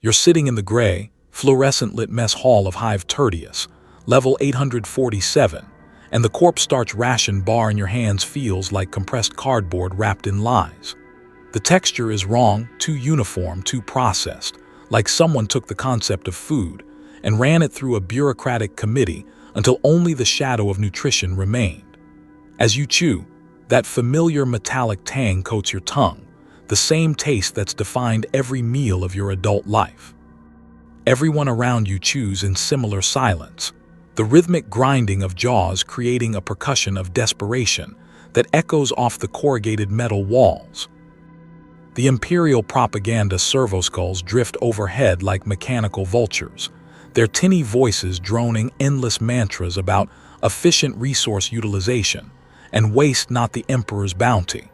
You're sitting in the gray, fluorescent-lit mess hall of Hive Tertius, level 847, and the corpse-starch ration bar in your hands feels like compressed cardboard wrapped in lies. The texture is wrong, too uniform, too processed, like someone took the concept of food and ran it through a bureaucratic committee until only the shadow of nutrition remained. As you chew, that familiar metallic tang coats your tongue, the same taste that's defined every meal of your adult life. Everyone around you chews in similar silence, the rhythmic grinding of jaws creating a percussion of desperation that echoes off the corrugated metal walls. The Imperial propaganda servoskulls drift overhead like mechanical vultures, their tinny voices droning endless mantras about efficient resource utilization and waste not the Emperor's bounty.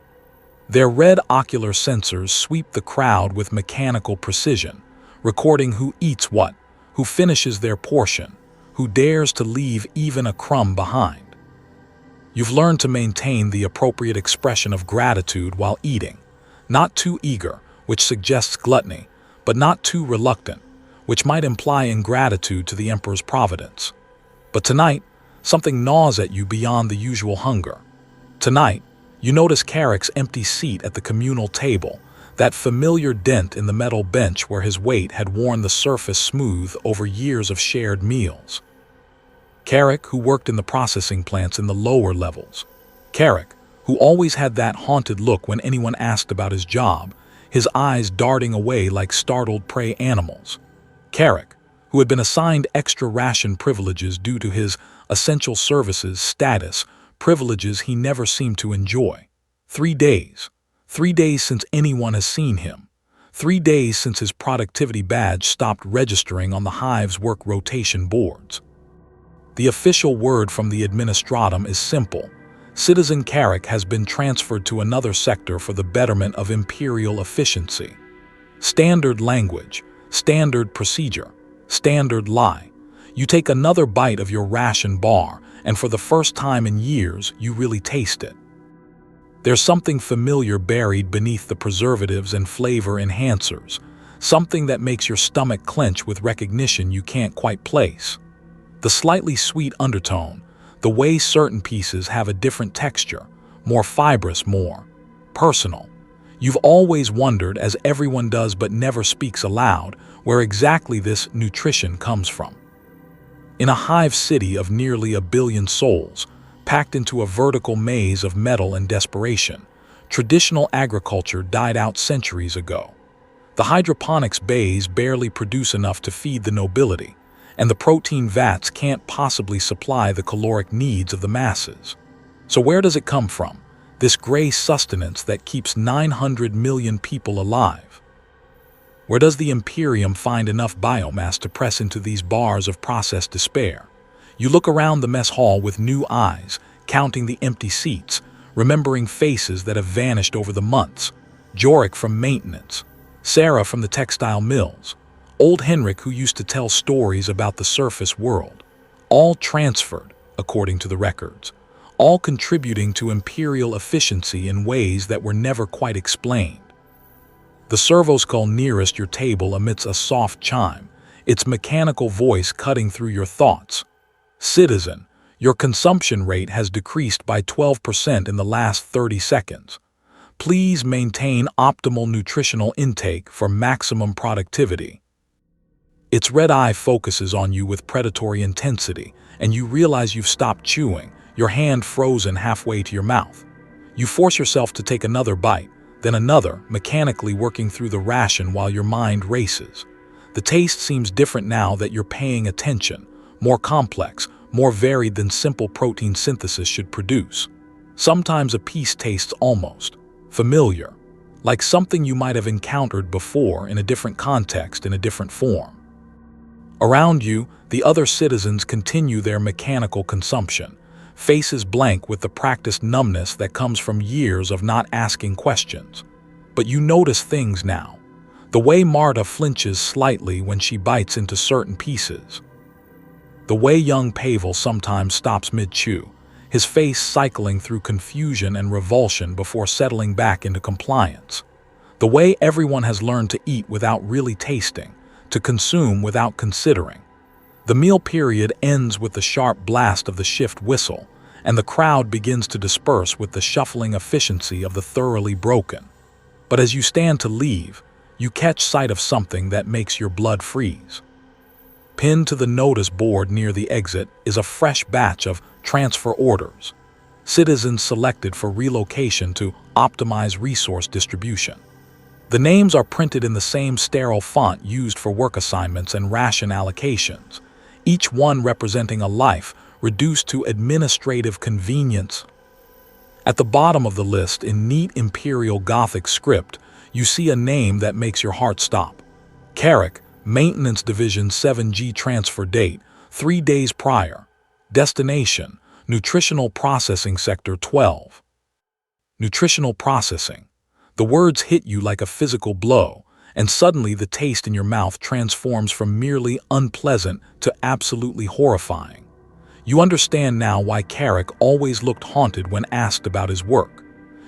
Their red ocular sensors sweep the crowd with mechanical precision, recording who eats what, who finishes their portion, who dares to leave even a crumb behind. You've learned to maintain the appropriate expression of gratitude while eating, not too eager, which suggests gluttony, but not too reluctant, which might imply ingratitude to the Emperor's providence. But tonight, something gnaws at you beyond the usual hunger. Tonight, you notice Carrick's empty seat at the communal table, that familiar dent in the metal bench where his weight had worn the surface smooth over years of shared meals. Carrick, who worked in the processing plants in the lower levels. Carrick, who always had that haunted look when anyone asked about his job, his eyes darting away like startled prey animals. Carrick, who had been assigned extra ration privileges due to his essential services status, privileges he never seemed to enjoy. 3 days. 3 days since anyone has seen him. 3 days since his productivity badge stopped registering on the Hive's work rotation boards. The official word from the administratum is simple. Citizen Carrick has been transferred to another sector for the betterment of imperial efficiency. Standard language, standard procedure, standard lie. You take another bite of your ration bar, and for the first time in years, you really taste it. There's something familiar buried beneath the preservatives and flavor enhancers, something that makes your stomach clench with recognition you can't quite place. The slightly sweet undertone, the way certain pieces have a different texture, more fibrous, more personal. You've always wondered, as everyone does but never speaks aloud, where exactly this nutrition comes from. In a hive city of nearly 1 billion souls, packed into a vertical maze of metal and desperation, traditional agriculture died out centuries ago. The hydroponics bays barely produce enough to feed the nobility, and the protein vats can't possibly supply the caloric needs of the masses. So where does it come from, this gray sustenance that keeps 900 million people alive? Where does the Imperium find enough biomass to press into these bars of processed despair? You look around the mess hall with new eyes, counting the empty seats, remembering faces that have vanished over the months. Jorik from maintenance, Sarah from the textile mills, old Henrik who used to tell stories about the surface world. All transferred, according to the records, all contributing to imperial efficiency in ways that were never quite explained. The servoskull nearest your table emits a soft chime, its mechanical voice cutting through your thoughts. Citizen, your consumption rate has decreased by 12% in the last 30 seconds. Please maintain optimal nutritional intake for maximum productivity. Its red eye focuses on you with predatory intensity, and you realize you've stopped chewing, your hand frozen halfway to your mouth. You force yourself to take another bite, then another, mechanically working through the ration while your mind races. The taste seems different now that you're paying attention, more complex, more varied than simple protein synthesis should produce. Sometimes a piece tastes almost familiar, like something you might have encountered before in a different context, in a different form. Around you, the other citizens continue their mechanical consumption, faces blank with the practiced numbness that comes from years of not asking questions. But you notice things now. The way Marta flinches slightly when she bites into certain pieces. The way young Pavel sometimes stops mid-chew, his face cycling through confusion and revulsion before settling back into compliance. The way everyone has learned to eat without really tasting, to consume without considering. The meal period ends with the sharp blast of the shift whistle, and the crowd begins to disperse with the shuffling efficiency of the thoroughly broken. But as you stand to leave, you catch sight of something that makes your blood freeze. Pinned to the notice board near the exit is a fresh batch of transfer orders, citizens selected for relocation to optimize resource distribution. The names are printed in the same sterile font used for work assignments and ration allocations, each one representing a life reduced to administrative convenience. At the bottom of the list, in neat Imperial Gothic script, you see a name that makes your heart stop. Carrick, Maintenance Division 7G transfer date, 3 days prior. Destination, Nutritional Processing Sector 12. Nutritional processing. The words hit you like a physical blow, and suddenly the taste in your mouth transforms from merely unpleasant to absolutely horrifying. You understand now why Carrick always looked haunted when asked about his work.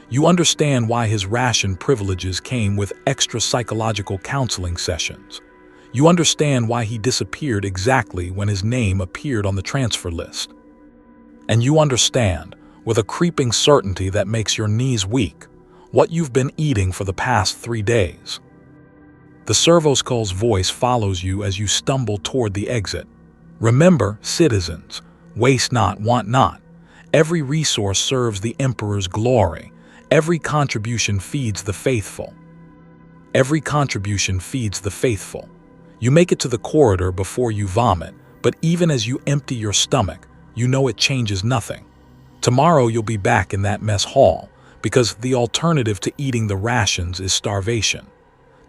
You understand why his ration privileges came with extra psychological counseling sessions. You understand why he disappeared exactly when his name appeared on the transfer list. And you understand, with a creeping certainty that makes your knees weak, what you've been eating for the past 3 days. The servoskull's voice follows you as you stumble toward the exit. Remember, citizens, waste not, want not. Every resource serves the Emperor's glory. Every contribution feeds the faithful. Every contribution feeds the faithful. You make it to the corridor before you vomit, but even as you empty your stomach, you know it changes nothing. Tomorrow you'll be back in that mess hall, because the alternative to eating the rations is starvation.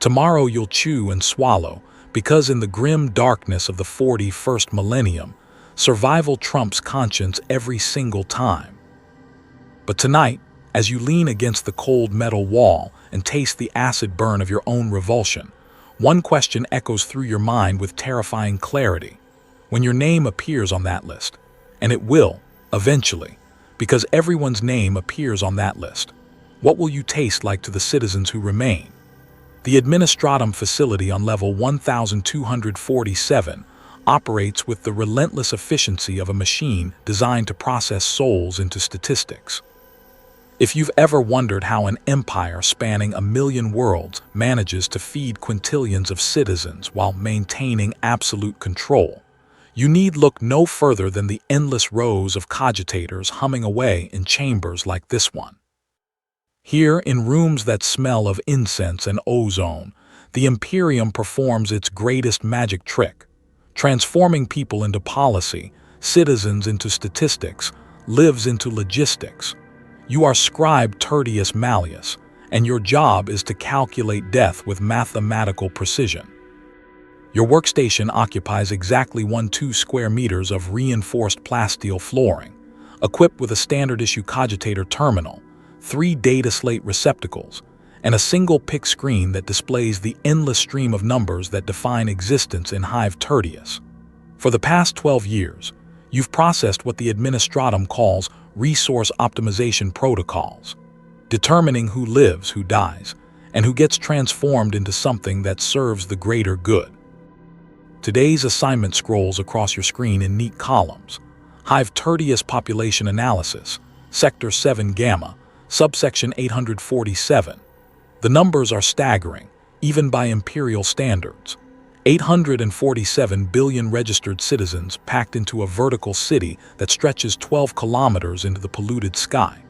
Tomorrow you'll chew and swallow, because in the grim darkness of the 41st millennium, survival trumps conscience every single time. But tonight, as you lean against the cold metal wall and taste the acid burn of your own revulsion, one question echoes through your mind with terrifying clarity. When your name appears on that list, and it will, eventually, because everyone's name appears on that list, what will you taste like to the citizens who remain? The Administratum facility on level 1247 operates with the relentless efficiency of a machine designed to process souls into statistics. If you've ever wondered how an empire spanning 1,000,000 worlds manages to feed quintillions of citizens while maintaining absolute control, you need look no further than the endless rows of cogitators humming away in chambers like this one. Here, in rooms that smell of incense and ozone, the Imperium performs its greatest magic trick, transforming people into policy, citizens into statistics, lives into logistics. You are Scribe Tertius Malleus, and your job is to calculate death with mathematical precision. Your workstation occupies exactly 1-2 square meters of reinforced plasteel flooring, equipped with a standard-issue cogitator terminal, 3 data slate receptacles, and a single pick screen that displays the endless stream of numbers that define existence in Hive Tertius. For the past 12 years, you've processed what the Administratum calls resource optimization protocols, determining who lives, who dies, and who gets transformed into something that serves the greater good. Today's assignment scrolls across your screen in neat columns. Hive Tertius Population Analysis, Sector 7 Gamma, Subsection 847. The numbers are staggering, even by imperial standards. 847 billion registered citizens packed into a vertical city that stretches 12 kilometers into the polluted sky,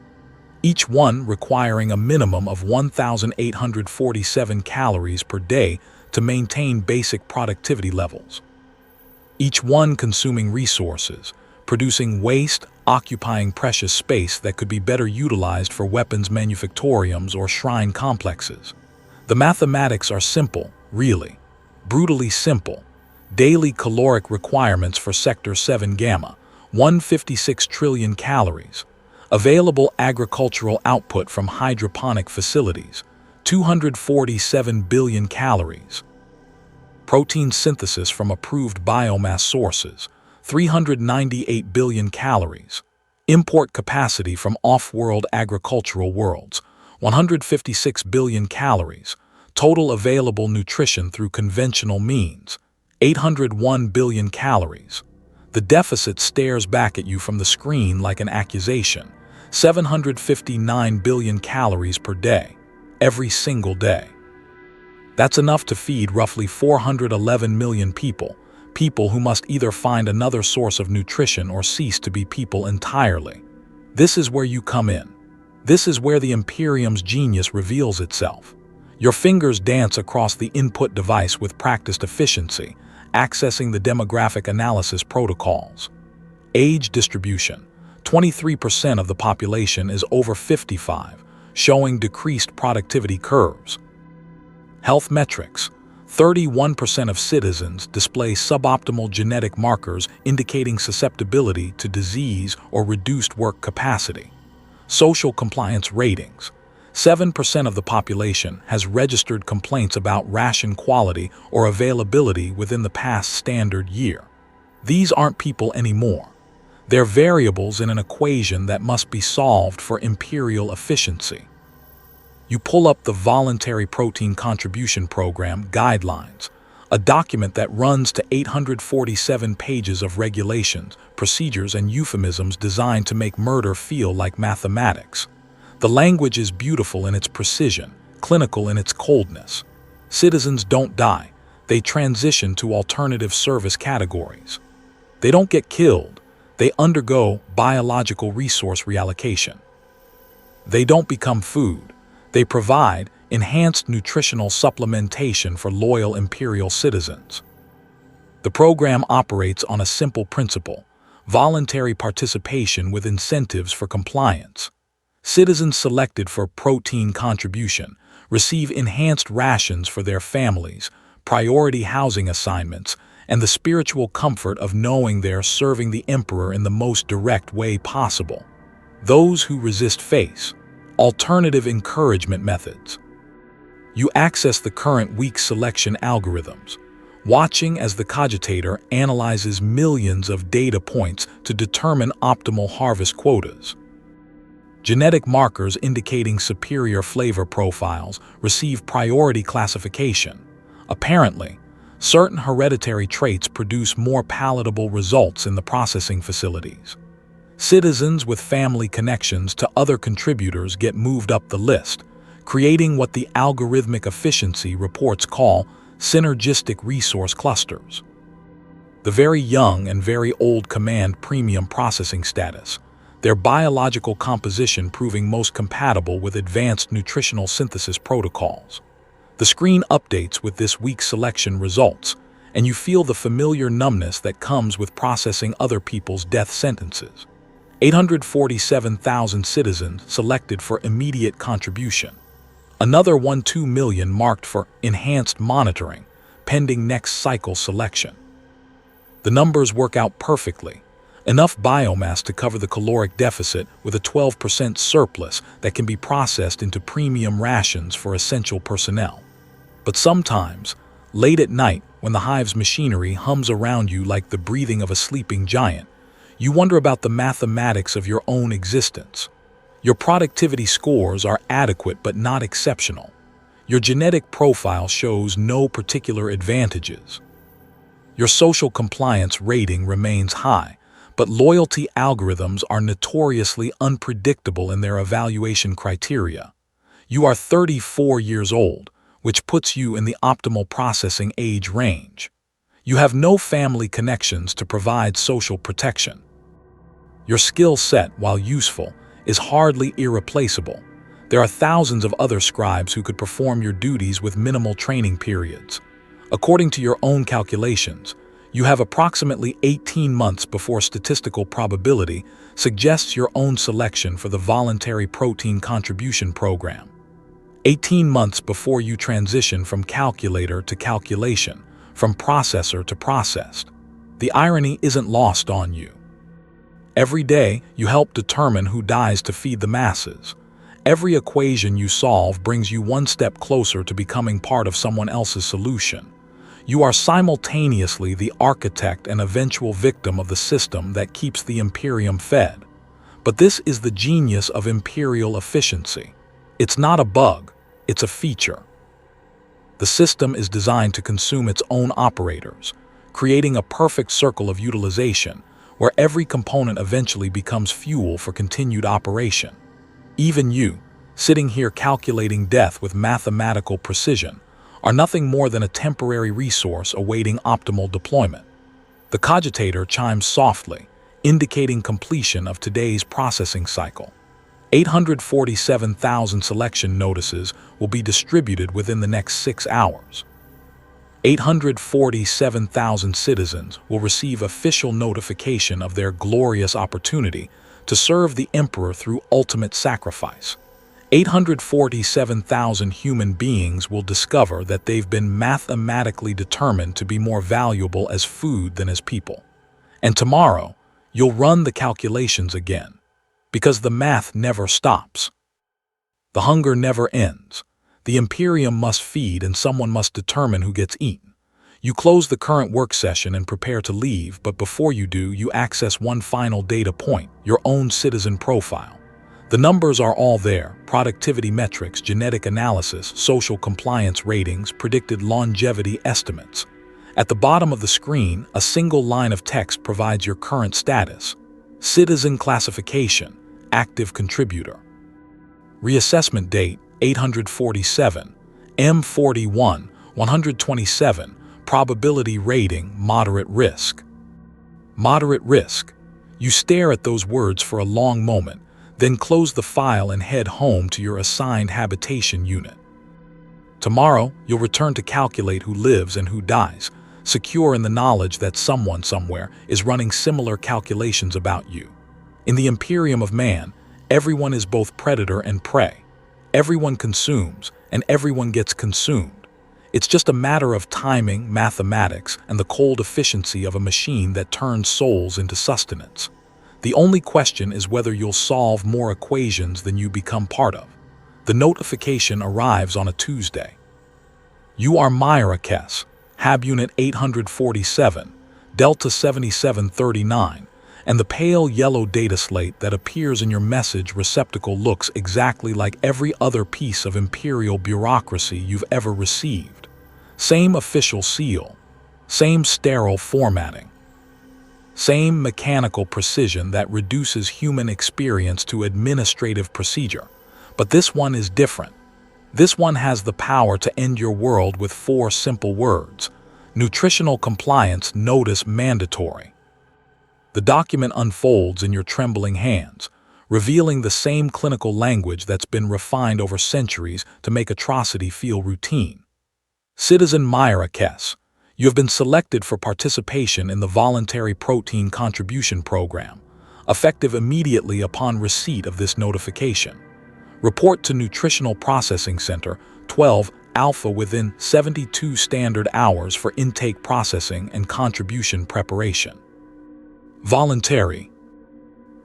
each one requiring a minimum of 1,847 calories per day to maintain basic productivity levels. Each one consuming resources, producing waste, occupying precious space that could be better utilized for weapons manufactoriums or shrine complexes. The mathematics are simple, really. Brutally simple. Daily caloric requirements for Sector 7 Gamma, 156 trillion calories. Available agricultural output from hydroponic facilities, 247 billion calories. Protein synthesis from approved biomass sources, 398 billion calories. Import capacity from off-world agricultural worlds, 156 billion calories. Total available nutrition through conventional means, 801 billion calories. The deficit stares back at you from the screen like an accusation, 759 billion calories per day, every single day. That's enough to feed roughly 411 million people who must either find another source of nutrition or cease to be people entirely. This is where you come in. This is where the Imperium's genius reveals itself. Your fingers dance across the input device with practiced efficiency, accessing the demographic analysis protocols. Age distribution. 23% of the population is over 55, showing decreased productivity curves. Health metrics. 31% of citizens display suboptimal genetic markers indicating susceptibility to disease or reduced work capacity. Social compliance ratings. 7% of the population has registered complaints about ration quality or availability within the past standard year. These aren't people anymore. They're variables in an equation that must be solved for imperial efficiency. You pull up the Voluntary Protein Contribution Program Guidelines, a document that runs to 847 pages of regulations, procedures, and euphemisms designed to make murder feel like mathematics. The language is beautiful in its precision, clinical in its coldness. Citizens don't die. They transition to alternative service categories. They don't get killed. They undergo biological resource reallocation. They don't become food. They provide enhanced nutritional supplementation for loyal imperial citizens. The program operates on a simple principle: voluntary participation with incentives for compliance. Citizens selected for protein contribution receive enhanced rations for their families, priority housing assignments, and the spiritual comfort of knowing they're serving the emperor in the most direct way possible. Those who resist face alternative encouragement methods. You access the current week selection algorithms, watching as the cogitator analyzes millions of data points to determine optimal harvest quotas. Genetic markers indicating superior flavor profiles receive priority classification. Apparently, certain hereditary traits produce more palatable results in the processing facilities. Citizens with family connections to other contributors get moved up the list, creating what the algorithmic efficiency reports call synergistic resource clusters. The very young and very old command premium processing status, their biological composition proving most compatible with advanced nutritional synthesis protocols. The screen updates with this week's selection results, and you feel the familiar numbness that comes with processing other people's death sentences. 847,000 citizens selected for immediate contribution. Another 1.2 million marked for enhanced monitoring, pending next cycle selection. The numbers work out perfectly. Enough biomass to cover the caloric deficit with a 12% surplus that can be processed into premium rations for essential personnel. But sometimes, late at night, when the hive's machinery hums around you like the breathing of a sleeping giant, you wonder about the mathematics of your own existence. Your productivity scores are adequate but not exceptional. Your genetic profile shows no particular advantages. Your social compliance rating remains high, but loyalty algorithms are notoriously unpredictable in their evaluation criteria. You are 34 years old, which puts you in the optimal processing age range. You have no family connections to provide social protection. Your skill set, while useful, is hardly irreplaceable. There are thousands of other scribes who could perform your duties with minimal training periods. According to your own calculations, you have approximately 18 months before statistical probability suggests your own selection for the Voluntary Protein Contribution Program. 18 months before you transition from calculator to calculation, from processor to processed. The irony isn't lost on you. Every day, you help determine who dies to feed the masses. Every equation you solve brings you one step closer to becoming part of someone else's solution. You are simultaneously the architect and eventual victim of the system that keeps the Imperium fed. But this is the genius of imperial efficiency. It's not a bug, it's a feature. The system is designed to consume its own operators, creating a perfect circle of utilization where every component eventually becomes fuel for continued operation. Even you, sitting here calculating death with mathematical precision, are nothing more than a temporary resource awaiting optimal deployment. The cogitator chimes softly, indicating completion of today's processing cycle. 847,000 selection notices will be distributed within the next 6 hours. 847,000 citizens will receive official notification of their glorious opportunity to serve the Emperor through ultimate sacrifice. 847,000 human beings will discover that they've been mathematically determined to be more valuable as food than as people. And tomorrow, you'll run the calculations again, because the math never stops. The hunger never ends. The Imperium must feed and someone must determine who gets eaten. You close the current work session and prepare to leave, but before you do, you access one final data point, your own citizen profile. The numbers are all there: productivity metrics, genetic analysis, social compliance ratings, predicted longevity estimates. At the bottom of the screen, a single line of text provides your current status. Citizen classification, active contributor. Reassessment date, 847. M41, 127. Probability rating, moderate risk. Moderate risk. You stare at those words for a long moment, then close the file and head home to your assigned habitation unit. Tomorrow, you'll return to calculate who lives and who dies, secure in the knowledge that someone somewhere is running similar calculations about you. In the Imperium of man, everyone is both predator and prey. Everyone consumes, and everyone gets consumed. It's just a matter of timing, mathematics, and the cold efficiency of a machine that turns souls into sustenance. The only question is whether you'll solve more equations than you become part of. The notification arrives on a Tuesday. You are Myra Kess, Hab Unit 847, Delta 7739, and the pale yellow data slate that appears in your message receptacle looks exactly like every other piece of Imperial bureaucracy you've ever received. Same official seal, same sterile formatting, same mechanical precision that reduces human experience to administrative procedure. But this one is different. This one has the power to end your world with 4 simple words: nutritional compliance notice mandatory. The document unfolds in your trembling hands, revealing the same clinical language that's been refined over centuries to make atrocity feel routine. Citizen Myra Kess, you have been selected for participation in the Voluntary Protein Contribution Program, effective immediately upon receipt of this notification. Report to Nutritional Processing Center 12 Alpha within 72 standard hours for intake processing and contribution preparation. Voluntary.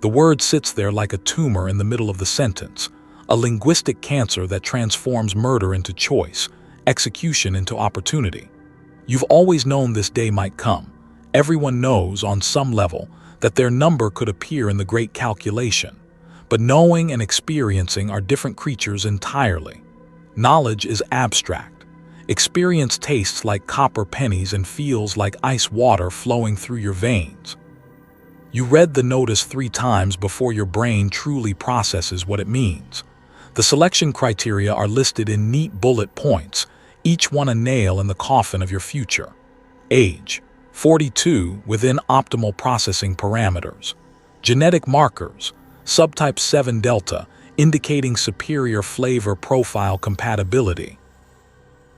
The word sits there like a tumor in the middle of the sentence, a linguistic cancer that transforms murder into choice, execution into opportunity. You've always known this day might come. Everyone knows, on some level, that their number could appear in the great calculation. But knowing and experiencing are different creatures entirely. Knowledge is abstract. Experience tastes like copper pennies and feels like ice water flowing through your veins. You read the notice 3 times before your brain truly processes what it means. The selection criteria are listed in neat bullet points, each one a nail in the coffin of your future. Age, 42 within optimal processing parameters. Genetic markers, subtype 7 delta, indicating superior flavor profile compatibility.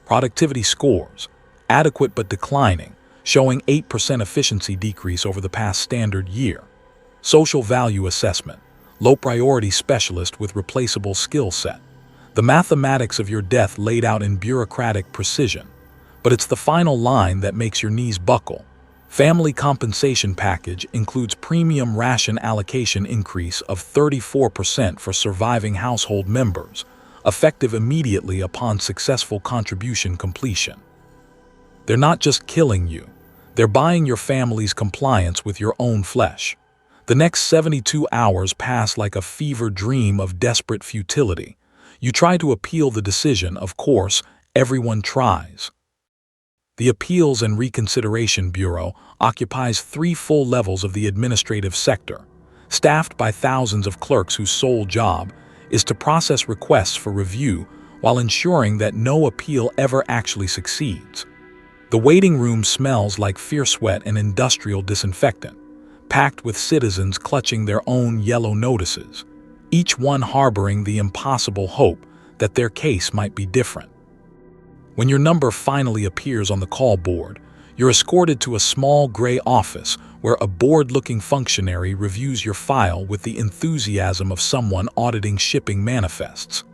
Productivity scores, adequate but declining, showing 8% efficiency decrease over the past standard year. Social value assessment, low priority specialist with replaceable skill set. The mathematics of your death laid out in bureaucratic precision, but it's the final line that makes your knees buckle. Family compensation package includes premium ration allocation increase of 34% for surviving household members, effective immediately upon successful contribution completion. They're not just killing you, they're buying your family's compliance with your own flesh. The next 72 hours pass like a fever dream of desperate futility. You try to appeal the decision, of course, Everyone tries. The Appeals and Reconsideration Bureau occupies 3 full levels of the administrative sector, staffed by thousands of clerks whose sole job is to process requests for review while ensuring that no appeal ever actually succeeds. The waiting room smells like fierce sweat and industrial disinfectant, packed with citizens clutching their own yellow notices, each one harboring the impossible hope that their case might be different. When your number finally appears on the call board, you're escorted to a small gray office where a bored-looking functionary reviews your file with the enthusiasm of someone auditing shipping manifests.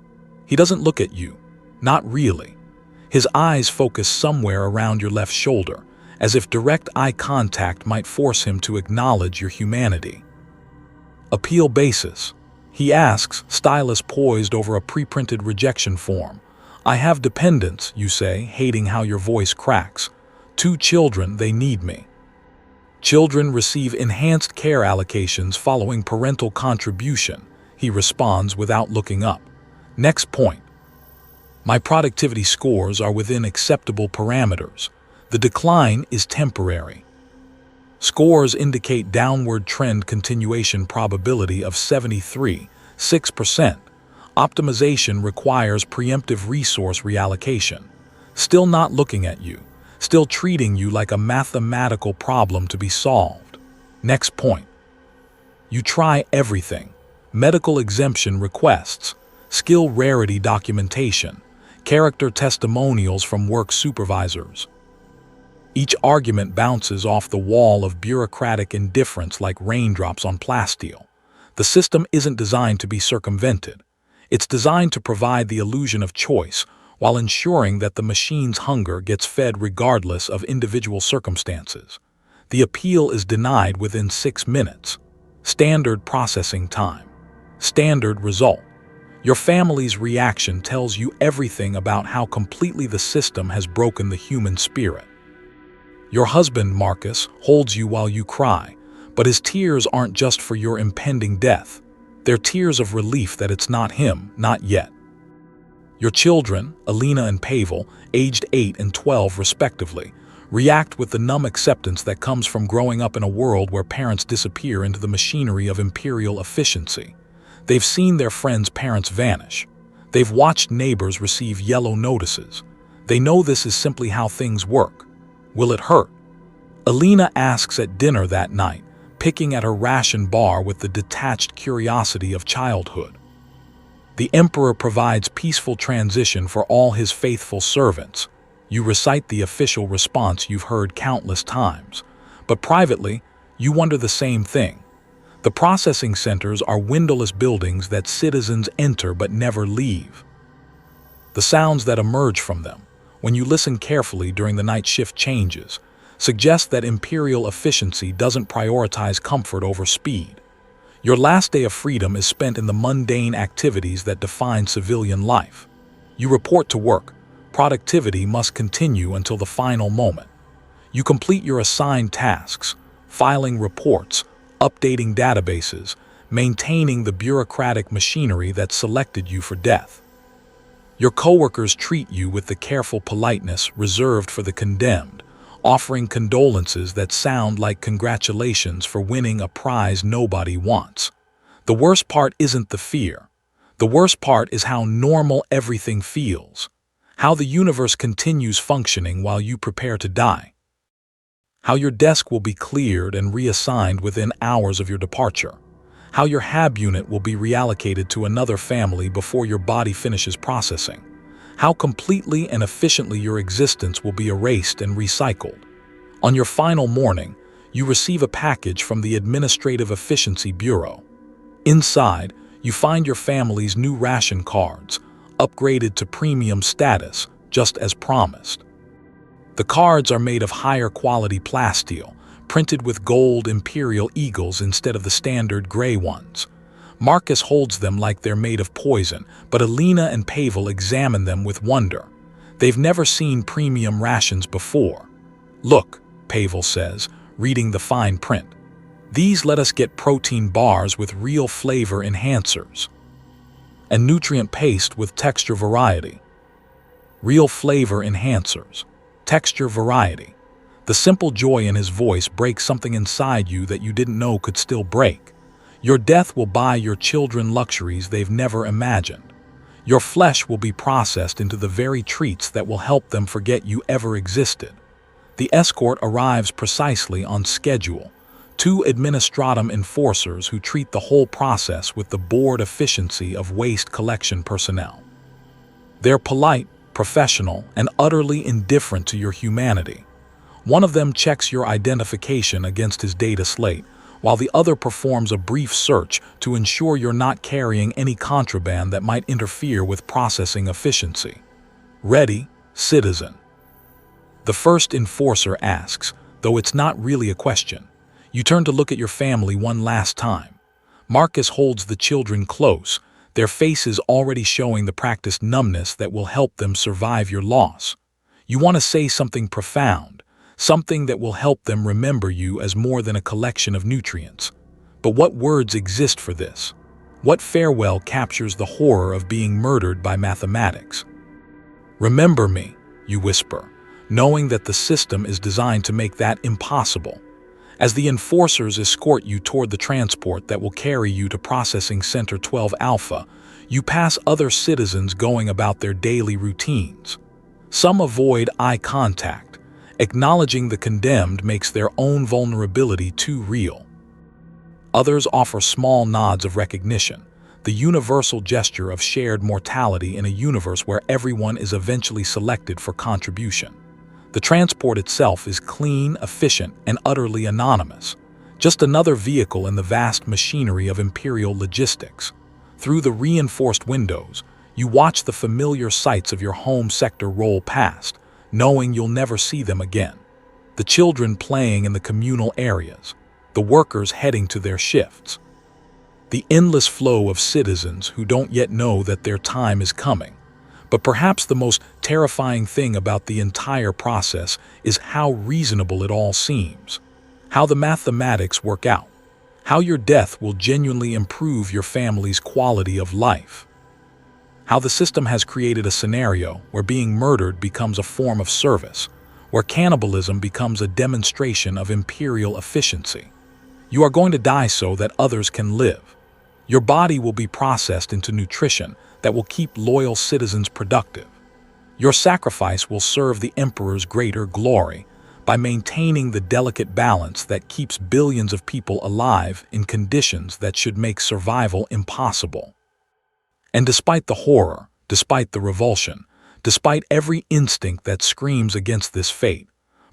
He doesn't look at you, not really. His eyes focus somewhere around your left shoulder, as if direct eye contact might force him to acknowledge your humanity. Appeal basis. He asks, stylus poised over a pre-printed rejection form. I have dependents, you say, hating how your voice cracks. 2 children, they need me. Children receive enhanced care allocations following parental contribution, he responds without looking up. Next point. My productivity scores are within acceptable parameters. The decline is temporary. Scores indicate downward trend continuation probability of 73.6%. Optimization requires preemptive resource reallocation. Still not looking at you, still treating you like a mathematical problem to be solved. Next point. You try everything. Medical exemption requests, skill rarity documentation, character testimonials from work supervisors. Each argument bounces off the wall of bureaucratic indifference like raindrops on plasteel. The system isn't designed to be circumvented. It's designed to provide the illusion of choice while ensuring that the machine's hunger gets fed regardless of individual circumstances. The appeal is denied within 6 minutes. Standard processing time. Standard result. Your family's reaction tells you everything about how completely the system has broken the human spirit. Your husband, Marcus, holds you while you cry, but his tears aren't just for your impending death. They're tears of relief that it's not him, not yet. Your children, Alina and Pavel, aged 8 and 12 respectively, react with the numb acceptance that comes from growing up in a world where parents disappear into the machinery of imperial efficiency. They've seen their friends' parents vanish. They've watched neighbors receive yellow notices. They know this is simply how things work. Will it hurt? Alina asks at dinner that night, picking at her ration bar with the detached curiosity of childhood. The Emperor provides peaceful transition for all his faithful servants. You recite the official response you've heard countless times. But privately, you wonder the same thing. The processing centers are windowless buildings that citizens enter but never leave. The sounds that emerge from them, when you listen carefully during the night shift changes, suggest that imperial efficiency doesn't prioritize comfort over speed. Your last day of freedom is spent in the mundane activities that define civilian life. You report to work. Productivity must continue until the final moment. You complete your assigned tasks, filing reports, updating databases, maintaining the bureaucratic machinery that selected you for death. Your coworkers treat you with the careful politeness reserved for the condemned, offering condolences that sound like congratulations for winning a prize nobody wants. The worst part isn't the fear. The worst part is how normal everything feels, how the universe continues functioning while you prepare to die, how your desk will be cleared and reassigned within hours of your departure, how your HAB unit will be reallocated to another family before your body finishes processing, how completely and efficiently your existence will be erased and recycled. On your final morning, you receive a package from the Administrative Efficiency Bureau. Inside, you find your family's new ration cards, upgraded to premium status, just as promised. The cards are made of higher quality plasteel, printed with gold imperial eagles instead of the standard gray ones. Marcus holds them like they're made of poison, but Alina and Pavel examine them with wonder. They've never seen premium rations before. Look, Pavel says, reading the fine print. These let us get protein bars with real flavor enhancers and nutrient paste with texture variety. real flavor enhancers, texture variety. The simple joy in his voice breaks something inside you that you didn't know could still break. Your death will buy your children luxuries they've never imagined. Your flesh will be processed into the very treats that will help them forget you ever existed. The escort arrives precisely on schedule. 2 administratum enforcers who treat the whole process with the bored efficiency of waste collection personnel. They're polite, professional, and utterly indifferent to your humanity. One of them checks your identification against his data slate, while the other performs a brief search to ensure you're not carrying any contraband that might interfere with processing efficiency. Ready, citizen. The first enforcer asks, though it's not really a question. You turn to look at your family one last time. Marcus holds the children close, their faces already showing the practiced numbness that will help them survive your loss. You want to say something profound, something that will help them remember you as more than a collection of nutrients. But what words exist for this? What farewell captures the horror of being murdered by mathematics? Remember me, you whisper, knowing that the system is designed to make that impossible. As the enforcers escort you toward the transport that will carry you to Processing Center 12 Alpha, you pass other citizens going about their daily routines. Some avoid eye contact. Acknowledging the condemned makes their own vulnerability too real. Others offer small nods of recognition, the universal gesture of shared mortality in a universe where everyone is eventually selected for contribution. The transport itself is clean, efficient, and utterly anonymous, just another vehicle in the vast machinery of Imperial logistics. Through the reinforced windows, you watch the familiar sights of your home sector roll past, knowing you'll never see them again. The children playing in the communal areas, the workers heading to their shifts. The endless flow of citizens who don't yet know that their time is coming. But perhaps the most terrifying thing about the entire process is how reasonable it all seems, how the mathematics work out, how your death will genuinely improve your family's quality of life, how the system has created a scenario where being murdered becomes a form of service, where cannibalism becomes a demonstration of imperial efficiency. You are going to die so that others can live. Your body will be processed into nutrition that will keep loyal citizens productive. Your sacrifice will serve the Emperor's greater glory by maintaining the delicate balance that keeps billions of people alive in conditions that should make survival impossible. And despite the horror, despite the revulsion, despite every instinct that screams against this fate,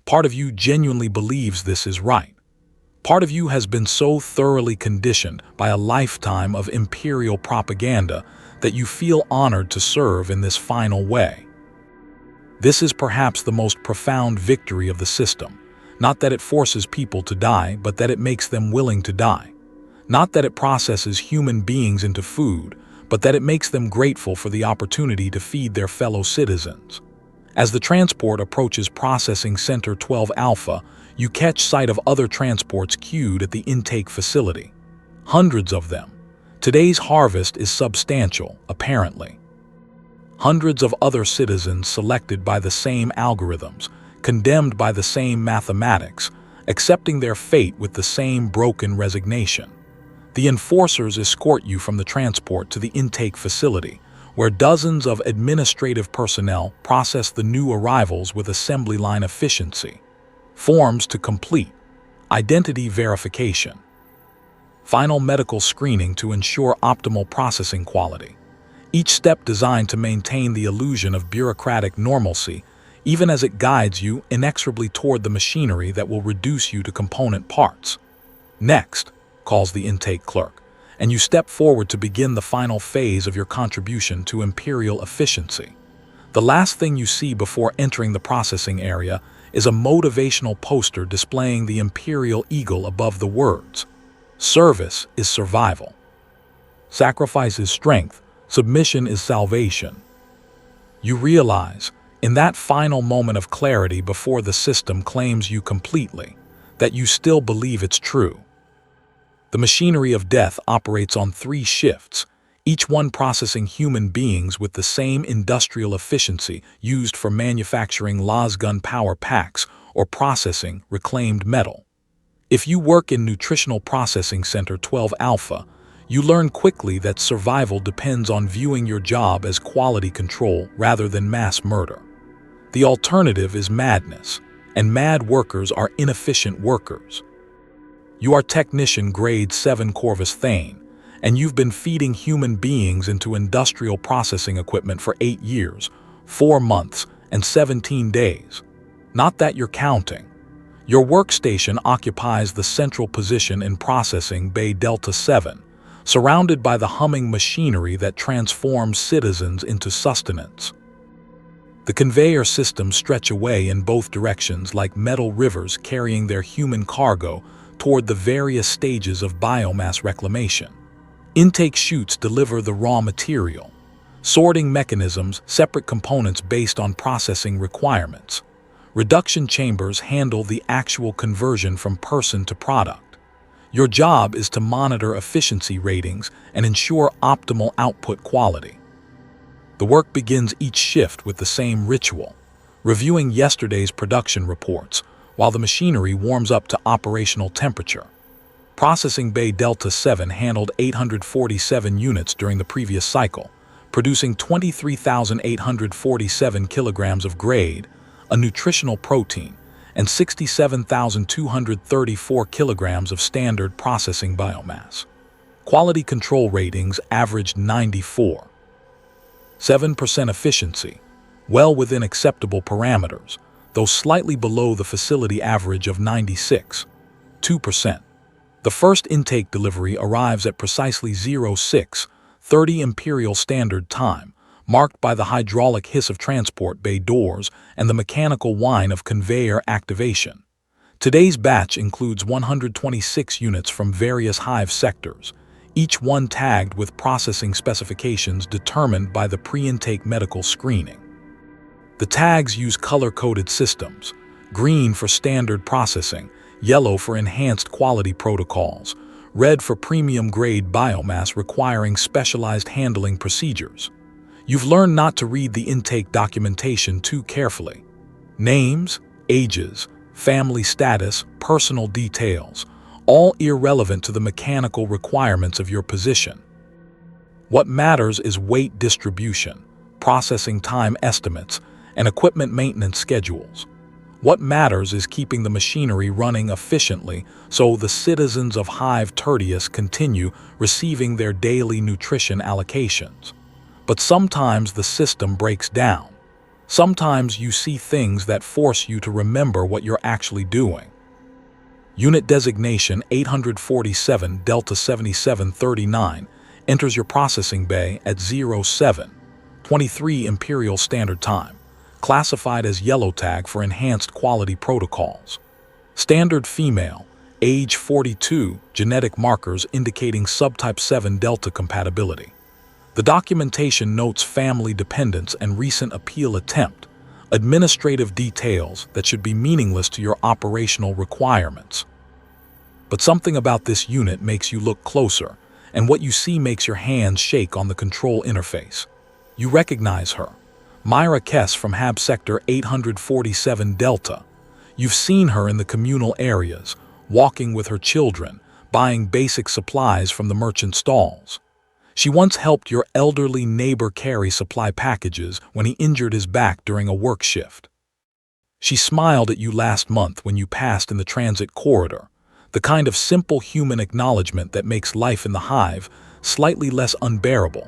part of you genuinely believes this is right. Part of you has been so thoroughly conditioned by a lifetime of imperial propaganda that you feel honored to serve in this final way. This is perhaps the most profound victory of the system, not that it forces people to die, but that it makes them willing to die. Not that it processes human beings into food, but that it makes them grateful for the opportunity to feed their fellow citizens. As the transport approaches Processing Center 12 Alpha, you catch sight of other transports queued at the intake facility. Hundreds of them. Today's harvest is substantial, apparently. Hundreds of other citizens selected by the same algorithms, condemned by the same mathematics, accepting their fate with the same broken resignation. The enforcers escort you from the transport to the intake facility, where dozens of administrative personnel process the new arrivals with assembly line efficiency. Forms to complete, identity verification, final medical screening to ensure optimal processing quality. Each step designed to maintain the illusion of bureaucratic normalcy, even as it guides you inexorably toward the machinery that will reduce you to component parts. Next, calls the intake clerk, and you step forward to begin the final phase of your contribution to Imperial efficiency. The last thing you see before entering the processing area is a motivational poster displaying the Imperial eagle above the words, "Service is survival. Sacrifice is strength. Submission is salvation." You realize, in that final moment of clarity before the system claims you completely, that you still believe it's true. The machinery of death operates on 3 shifts, each one processing human beings with the same industrial efficiency used for manufacturing lasgun power packs or processing reclaimed metal. If you work in Nutritional Processing Center 12 Alpha, you learn quickly that survival depends on viewing your job as quality control rather than mass murder. The alternative is madness, and mad workers are inefficient workers. You are Technician Grade 7 Corvus Thane, and you've been feeding human beings into industrial processing equipment for 8 years, 4 months, and 17 days. Not that you're counting. Your workstation occupies the central position in Processing Bay Delta 7, surrounded by the humming machinery that transforms citizens into sustenance. The conveyor systems stretch away in both directions like metal rivers carrying their human cargo toward the various stages of biomass reclamation. Intake chutes deliver the raw material. Sorting mechanisms, separate components based on processing requirements. Reduction chambers handle the actual conversion from person to product. Your job is to monitor efficiency ratings and ensure optimal output quality. The work begins each shift with the same ritual, reviewing yesterday's production reports while the machinery warms up to operational temperature. Processing Bay Delta 7 handled 847 units during the previous cycle, producing 23,847 kilograms of grade, a nutritional protein, and 67,234 kilograms of standard processing biomass. Quality control ratings averaged 94. 7% efficiency, well within acceptable parameters, though slightly below the facility average of 96. 2%. The first intake delivery arrives at precisely 06:30 Imperial Standard Time, marked by the hydraulic hiss of transport bay doors and the mechanical whine of conveyor activation. Today's batch includes 126 units from various hive sectors, each one tagged with processing specifications determined by the pre-intake medical screening. The tags use color-coded systems, green for standard processing, yellow for enhanced quality protocols, red for premium-grade biomass requiring specialized handling procedures. You've learned not to read the intake documentation too carefully. Names, ages, family status, personal details, all irrelevant to the mechanical requirements of your position. What matters is weight distribution, processing time estimates, and equipment maintenance schedules. What matters is keeping the machinery running efficiently so the citizens of Hive Tertius continue receiving their daily nutrition allocations. But sometimes the system breaks down. Sometimes you see things that force you to remember what you're actually doing. Unit designation 847 Delta 7739 enters your processing bay at 07:23 Imperial Standard Time, classified as yellow tag for enhanced quality protocols. Standard female, age 42, genetic markers indicating subtype 7 Delta compatibility. The documentation notes family dependence and recent appeal attempt, administrative details that should be meaningless to your operational requirements. But something about this unit makes you look closer, and what you see makes your hands shake on the control interface. You recognize her, Myra Kess from Hab Sector 847 Delta. You've seen her in the communal areas, walking with her children, buying basic supplies from the merchant stalls. She once helped your elderly neighbor carry supply packages when he injured his back during a work shift. She smiled at you last month when you passed in the transit corridor, the kind of simple human acknowledgement that makes life in the hive slightly less unbearable.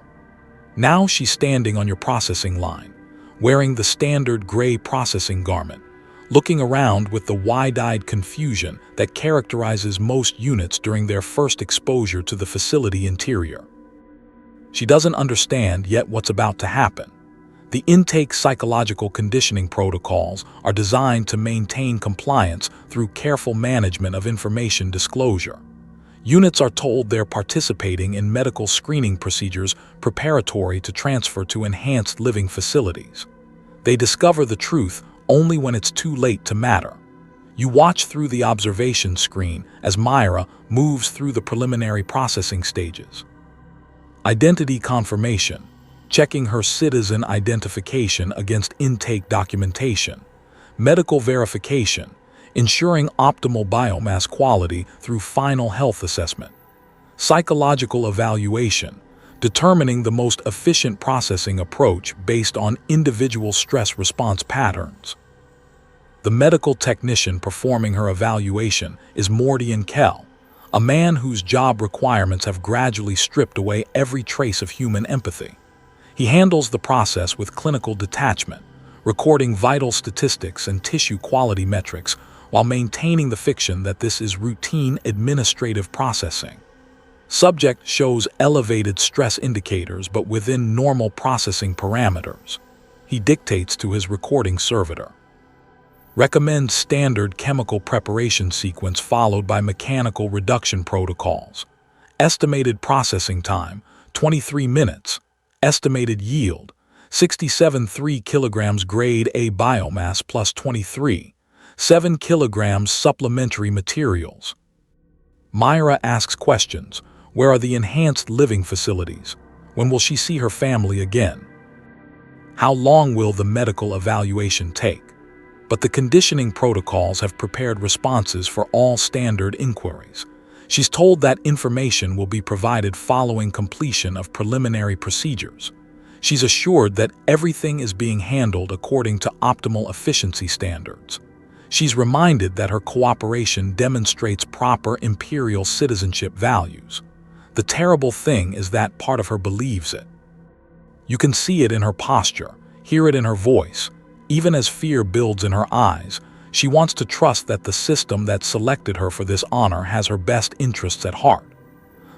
Now she's standing on your processing line, wearing the standard gray processing garment, looking around with the wide-eyed confusion that characterizes most units during their first exposure to the facility interior. She doesn't understand yet what's about to happen. The intake psychological conditioning protocols are designed to maintain compliance through careful management of information disclosure. Units are told they're participating in medical screening procedures preparatory to transfer to enhanced living facilities. They discover the truth only when it's too late to matter. You watch through the observation screen as Myra moves through the preliminary processing stages. Identity confirmation, checking her citizen identification against intake documentation. Medical verification, ensuring optimal biomass quality through final health assessment. Psychological evaluation, determining the most efficient processing approach based on individual stress response patterns. The medical technician performing her evaluation is Mordian Kell, a man whose job requirements have gradually stripped away every trace of human empathy. He handles the process with clinical detachment, recording vital statistics and tissue quality metrics while maintaining the fiction that this is routine administrative processing. Subject shows elevated stress indicators but within normal processing parameters. He dictates to his recording servitor. Recommends standard chemical preparation sequence followed by mechanical reduction protocols. Estimated processing time, 23 minutes. Estimated yield, 67.3 kilograms grade A biomass plus 23, 7 kilograms supplementary materials. Myra asks questions. Where are the enhanced living facilities? When will she see her family again? How long will the medical evaluation take? But the conditioning protocols have prepared responses for all standard inquiries. She's told that information will be provided following completion of preliminary procedures. She's assured that everything is being handled according to optimal efficiency standards. She's reminded that her cooperation demonstrates proper Imperial citizenship values. The terrible thing is that part of her believes it. You can see it in her posture, hear it in her voice. Even as fear builds in her eyes, she wants to trust that the system that selected her for this honor has her best interests at heart.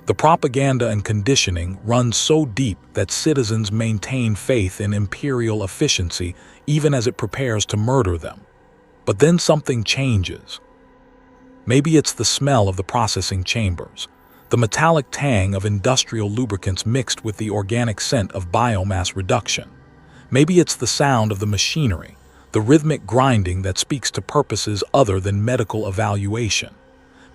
The propaganda and conditioning run so deep that citizens maintain faith in Imperial efficiency even as it prepares to murder them. But then something changes. Maybe it's the smell of the processing chambers, the metallic tang of industrial lubricants mixed with the organic scent of biomass reduction. Maybe it's the sound of the machinery, the rhythmic grinding that speaks to purposes other than medical evaluation.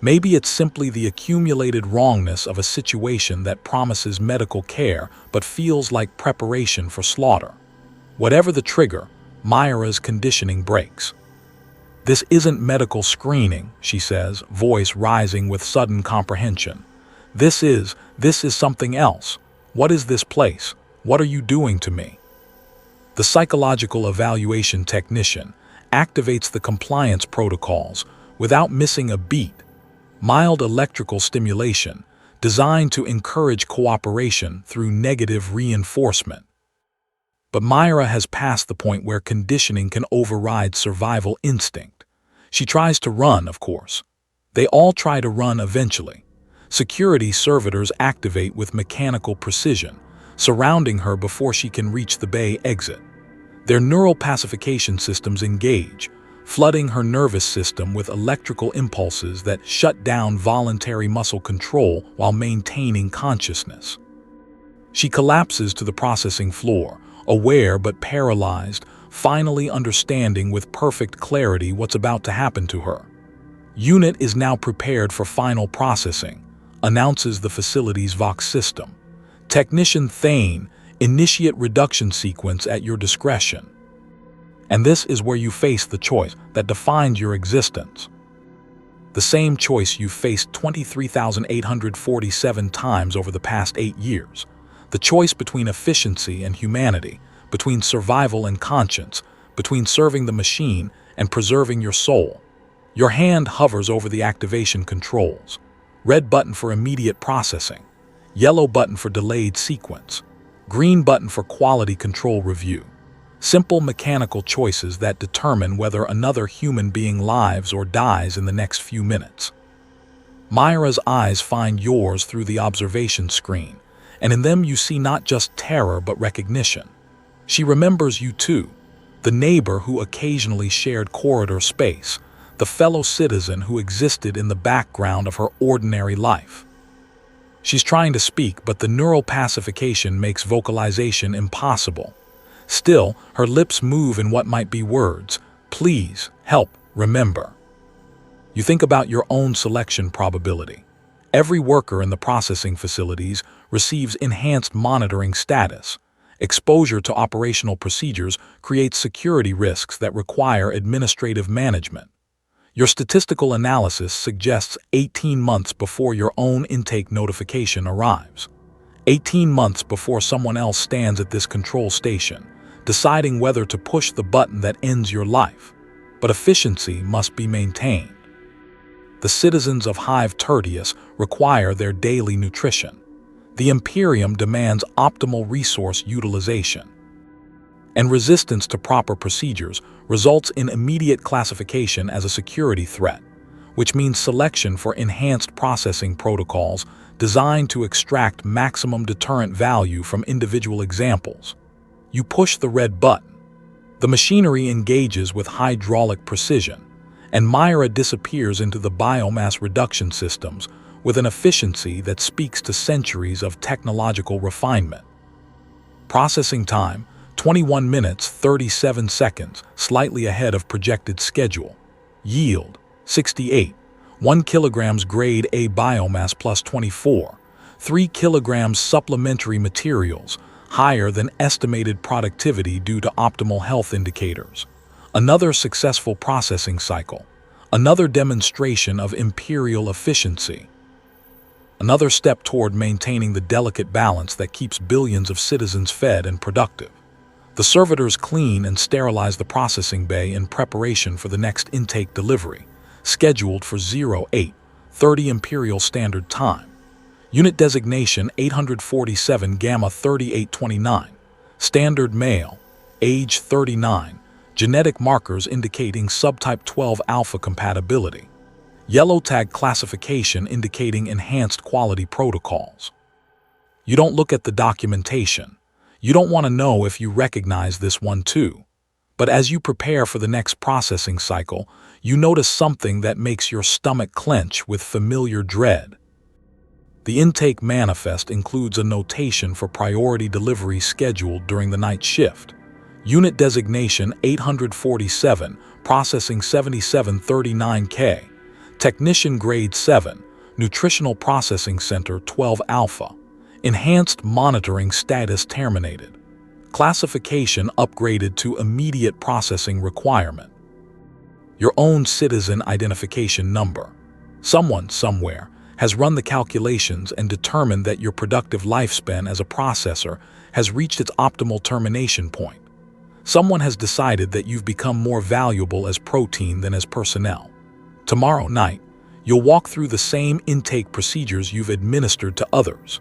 Maybe it's simply the accumulated wrongness of a situation that promises medical care but feels like preparation for slaughter. Whatever the trigger, Myra's conditioning breaks. "This isn't medical screening," she says, voice rising with sudden comprehension. This is something else. What is this place? What are you doing to me?" The psychological evaluation technician activates the compliance protocols without missing a beat. Mild electrical stimulation designed to encourage cooperation through negative reinforcement. But Myra has passed the point where conditioning can override survival instinct. She tries to run, of course. They all try to run eventually. Security servitors activate with mechanical precision, surrounding her before she can reach the bay exit. Their neural pacification systems engage, flooding her nervous system with electrical impulses that shut down voluntary muscle control while maintaining consciousness. She collapses to the processing floor, aware but paralyzed, finally understanding with perfect clarity what's about to happen to her. "Unit is now prepared for final processing," announces the facility's Vox system. "Technician Thane, initiate reduction sequence at your discretion." And this is where you face the choice that defines your existence. The same choice you've faced 23,847 times over the past 8 years. The choice between efficiency and humanity, between survival and conscience, between serving the machine and preserving your soul. Your hand hovers over the activation controls. Red button for immediate processing, yellow button for delayed sequence, green button for quality control review. Simple mechanical choices that determine whether another human being lives or dies in the next few minutes. Myra's eyes find yours through the observation screen, and in them you see not just terror but recognition. She remembers you too, the neighbor who occasionally shared corridor space, the fellow citizen who existed in the background of her ordinary life. She's trying to speak, but the neural pacification makes vocalization impossible. Still, her lips move in what might be words: please, help, remember. You think about your own selection probability. Every worker in the processing facilities receives enhanced monitoring status. Exposure to operational procedures creates security risks that require administrative management. Your statistical analysis suggests 18 months before your own intake notification arrives. 18 months before someone else stands at this control station, deciding whether to push the button that ends your life. But efficiency must be maintained. The citizens of Hive Tertius require their daily nutrition. The Imperium demands optimal resource utilization. And resistance to proper procedures results in immediate classification as a security threat, which means selection for enhanced processing protocols designed to extract maximum deterrent value from individual examples. You push the red button. The machinery engages with hydraulic precision, and Myra disappears into the biomass reduction systems with an efficiency that speaks to centuries of technological refinement. Processing time, 21 minutes 37 seconds, slightly ahead of projected schedule. Yield, 68. 1 kilograms grade A biomass plus 24. 3 kilograms supplementary materials, higher than estimated productivity due to optimal health indicators. Another successful processing cycle. Another demonstration of imperial efficiency. Another step toward maintaining the delicate balance that keeps billions of citizens fed and productive. The servitors clean and sterilize the processing bay in preparation for the next intake delivery, scheduled for 08:30 Imperial Standard Time. Unit designation 847 Gamma 3829. Standard male. Age 39. Genetic markers indicating subtype 12 alpha compatibility. Yellow tag classification indicating enhanced quality protocols. You don't look at the documentation. You don't want to know if you recognize this one too. But as you prepare for the next processing cycle, you notice something that makes your stomach clench with familiar dread. The intake manifest includes a notation for priority delivery scheduled during the night shift. Unit designation 847, processing 7739K. Technician grade 7, Nutritional Processing Center 12 Alpha. Enhanced monitoring status terminated. Classification upgraded to immediate processing requirement. Your own citizen identification number. Someone, somewhere, has run the calculations and determined that your productive lifespan as a processor has reached its optimal termination point. Someone has decided that you've become more valuable as protein than as personnel. Tomorrow night, you'll walk through the same intake procedures you've administered to others.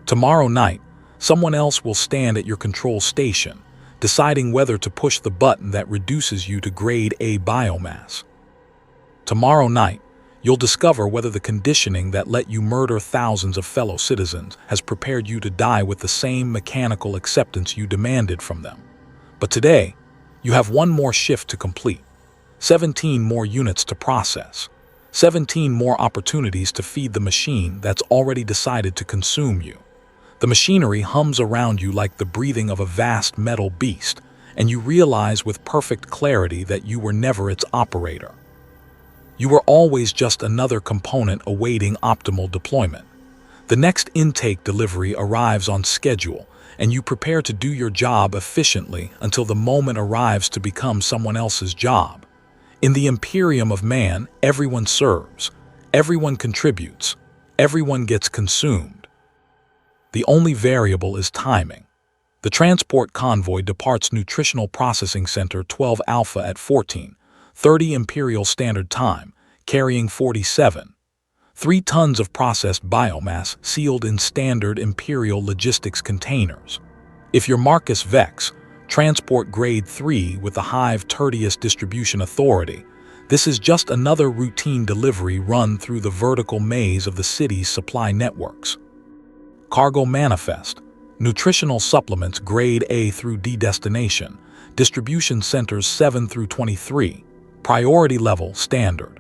Tomorrow night, someone else will stand at your control station, deciding whether to push the button that reduces you to grade A biomass. Tomorrow night, you'll discover whether the conditioning that let you murder thousands of fellow citizens has prepared you to die with the same mechanical acceptance you demanded from them. But today, you have one more shift to complete, 17 more units to process, 17 more opportunities to feed the machine that's already decided to consume you. The machinery hums around you like the breathing of a vast metal beast, and you realize with perfect clarity that you were never its operator. You were always just another component awaiting optimal deployment. The next intake delivery arrives on schedule, and you prepare to do your job efficiently until the moment arrives to become someone else's job. In the Imperium of man, everyone serves, everyone contributes, everyone gets consumed. The only variable is timing. The transport convoy departs Nutritional Processing Center 12 Alpha at 14:30 Imperial Standard Time, carrying 3 tons of processed biomass sealed in standard Imperial logistics containers. If you're Marcus Vex, transport grade 3 with the Hive Tertius Distribution Authority, this is just another routine delivery run through the vertical maze of the city's supply networks. Cargo manifest, nutritional supplements grade A through D destination, distribution centers 7 through 23, priority level standard.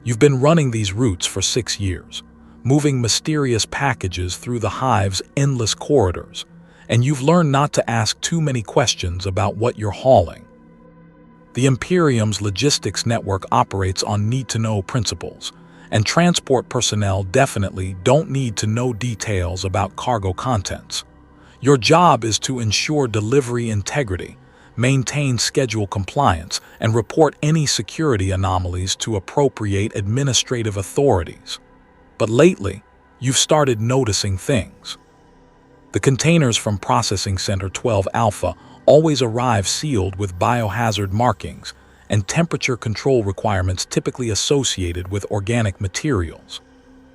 You've been running these routes for 6 years, moving mysterious packages through the Hive's endless corridors, and you've learned not to ask too many questions about what you're hauling. The Imperium's logistics network operates on need-to-know principles, and transport personnel definitely don't need to know details about cargo contents. Your job is to ensure delivery integrity, maintain schedule compliance, and report any security anomalies to appropriate administrative authorities. But lately, you've started noticing things. The containers from Processing Center 12 Alpha always arrive sealed with biohazard markings and temperature control requirements typically associated with organic materials.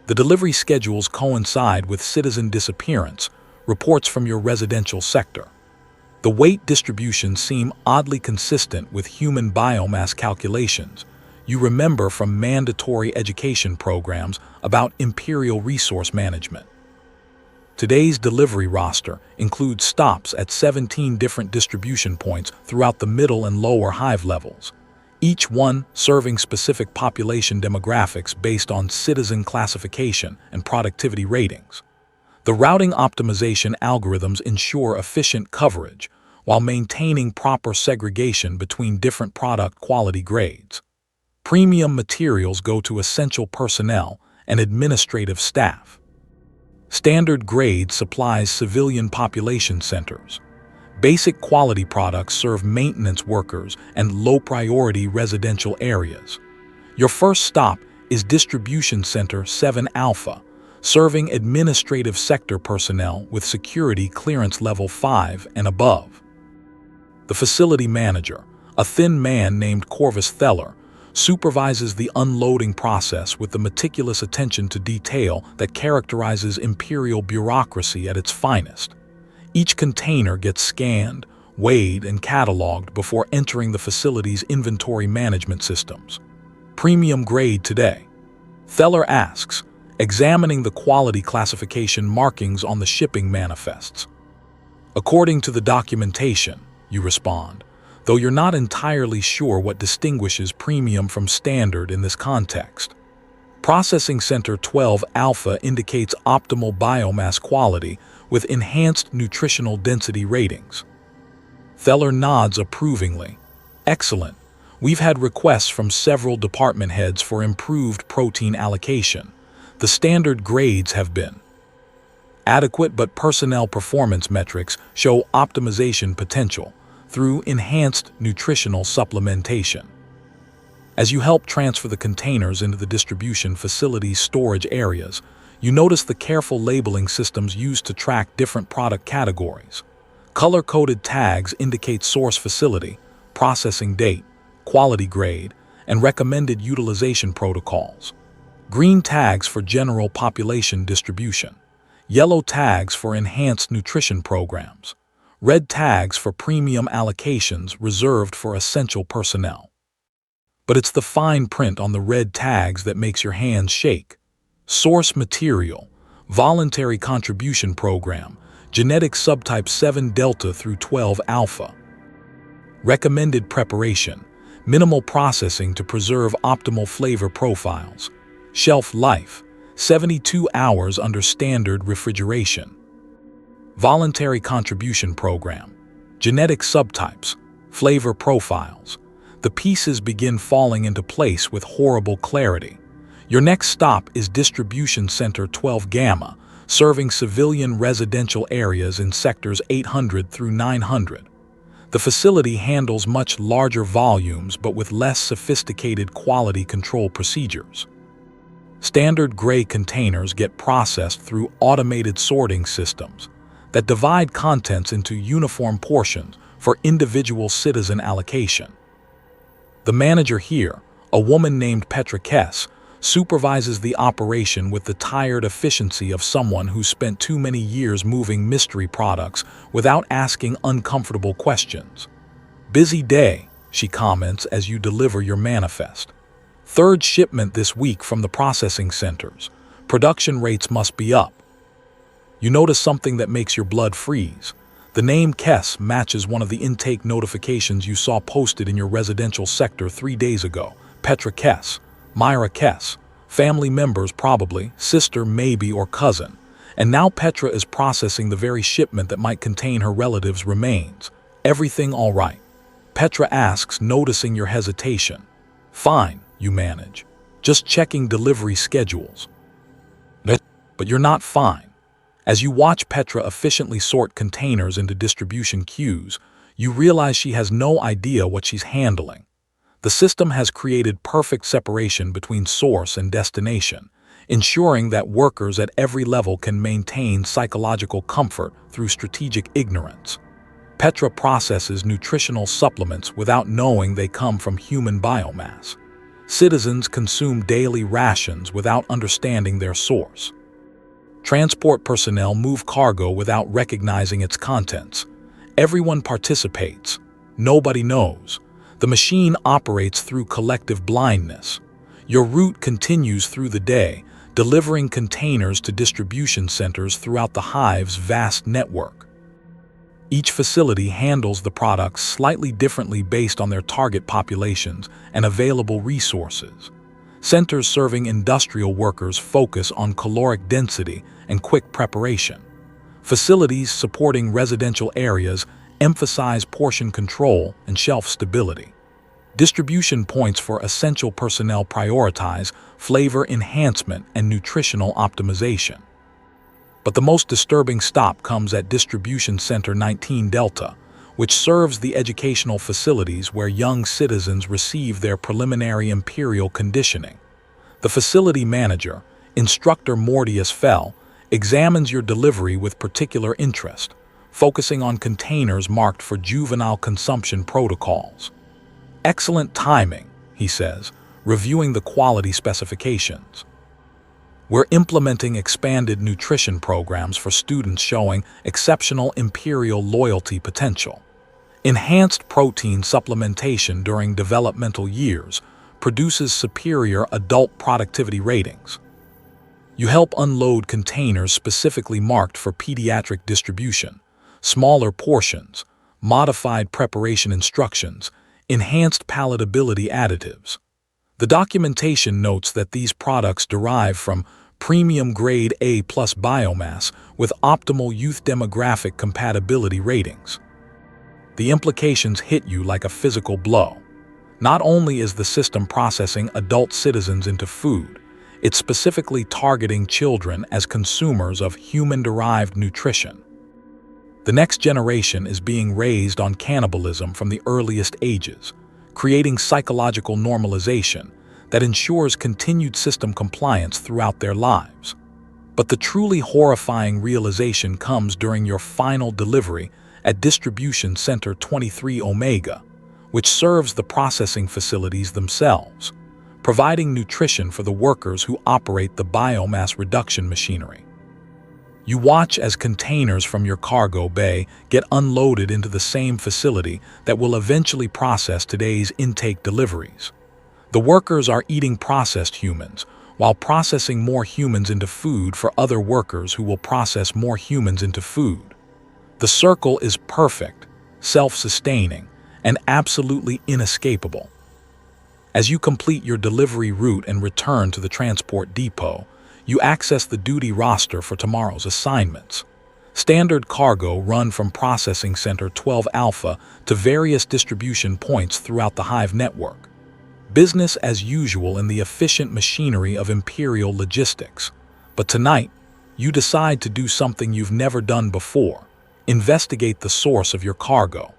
The delivery schedules coincide with citizen disappearance, reports from your residential sector. The weight distributions seem oddly consistent with human biomass calculations you remember from mandatory education programs about imperial resource management. Today's delivery roster includes stops at 17 different distribution points throughout the middle and lower hive levels, each one serving specific population demographics based on citizen classification and productivity ratings. The routing optimization algorithms ensure efficient coverage while maintaining proper segregation between different product quality grades. Premium materials go to essential personnel and administrative staff. Standard grade supplies civilian population centers. Basic quality products serve maintenance workers and low-priority residential areas. Your first stop is Distribution Center 7 Alpha, serving administrative sector personnel with security clearance level 5 and above. The facility manager, a thin man named Corvus Theller, supervises the unloading process with the meticulous attention to detail that characterizes imperial bureaucracy at its finest. Each container gets scanned, weighed, and cataloged before entering the facility's inventory management systems. Premium grade today? Theller asks, examining the quality classification markings on the shipping manifests. According to the documentation, you respond, though you're not entirely sure what distinguishes premium from standard in this context. Processing Center 12 Alpha indicates optimal biomass quality with enhanced nutritional density ratings. Theller nods approvingly. Excellent. We've had requests from several department heads for improved protein allocation. The standard grades have been adequate, but personnel performance metrics show optimization potential through enhanced nutritional supplementation. As you help transfer the containers into the distribution facility's storage areas, you notice the careful labeling systems used to track different product categories. Color-coded tags indicate source facility, processing date, quality grade, and recommended utilization protocols. Green tags for general population distribution. Yellow tags for enhanced nutrition programs. Red tags for premium allocations reserved for essential personnel. But it's the fine print on the red tags that makes your hands shake. Source material, voluntary contribution program, genetic subtype 7 Delta through 12 Alpha. Recommended preparation, minimal processing to preserve optimal flavor profiles. Shelf life, 72 hours under standard refrigeration. Voluntary contribution program, genetic subtypes, flavor profiles. The pieces begin falling into place with horrible clarity. Your next stop is Distribution Center 12 Gamma, serving civilian residential areas in sectors 800 through 900. The facility handles much larger volumes but with less sophisticated quality control procedures. Standard gray containers get processed through automated sorting systems that divide contents into uniform portions for individual citizen allocation. The manager here, a woman named Petra Kess, supervises the operation with the tired efficiency of someone who spent too many years moving mystery products without asking uncomfortable questions. Busy day, she comments as you deliver your manifest. Third shipment this week from the processing centers. Production rates must be up. You notice something that makes your blood freeze. The name Kess matches one of the intake notifications you saw posted in your residential sector 3 days ago. Petra Kess, Myra Kess, family members probably, sister maybe or cousin. And now Petra is processing the very shipment that might contain her relative's remains. Everything all right? Petra asks, noticing your hesitation. Fine, you manage. just checking delivery schedules. But you're not fine. As you watch Petra efficiently sort containers into distribution queues, you realize she has no idea what she's handling. The system has created perfect separation between source and destination, ensuring that workers at every level can maintain psychological comfort through strategic ignorance. Petra processes nutritional supplements without knowing they come from human biomass. Citizens consume daily rations without understanding their source. Transport personnel move cargo without recognizing its contents. Everyone participates. Nobody knows. The machine operates through collective blindness. Your route continues through the day, delivering containers to distribution centers throughout the hive's vast network. Each facility handles the products slightly differently based on their target populations and available resources. Centers serving industrial workers focus on caloric density and quick preparation. Facilities supporting residential areas emphasize portion control and shelf stability. Distribution points for essential personnel prioritize flavor enhancement and nutritional optimization. But the most disturbing stop comes at Distribution Center 19 Delta, which serves the educational facilities where young citizens receive their preliminary Imperial conditioning. The facility manager, Instructor Mortius Fell, examines your delivery with particular interest, focusing on containers marked for juvenile consumption protocols. "Excellent timing," he says, reviewing the quality specifications. "We're implementing expanded nutrition programs for students showing exceptional Imperial loyalty potential. Enhanced protein supplementation during developmental years produces superior adult productivity ratings. You help unload containers specifically marked for pediatric distribution, smaller portions, modified preparation instructions, enhanced palatability additives. The documentation notes that these products derive from premium grade A+ biomass with optimal youth demographic compatibility ratings." The implications hit you like a physical blow. Not only is the system processing adult citizens into food, it's specifically targeting children as consumers of human-derived nutrition. The next generation is being raised on cannibalism from the earliest ages, creating psychological normalization that ensures continued system compliance throughout their lives. But the truly horrifying realization comes during your final delivery at Distribution Center 23 Omega, which serves the processing facilities themselves, providing nutrition for the workers who operate the biomass reduction machinery. You watch as containers from your cargo bay get unloaded into the same facility that will eventually process today's intake deliveries. The workers are eating processed humans, while processing more humans into food for other workers who will process more humans into food. The circle is perfect, self-sustaining, and absolutely inescapable. As you complete your delivery route and return to the transport depot, you access the duty roster for tomorrow's assignments. Standard cargo run from Processing Center 12 Alpha to various distribution points throughout the hive network. Business as usual in the efficient machinery of Imperial logistics. But tonight, you decide to do something you've never done before: investigate the source of your cargo.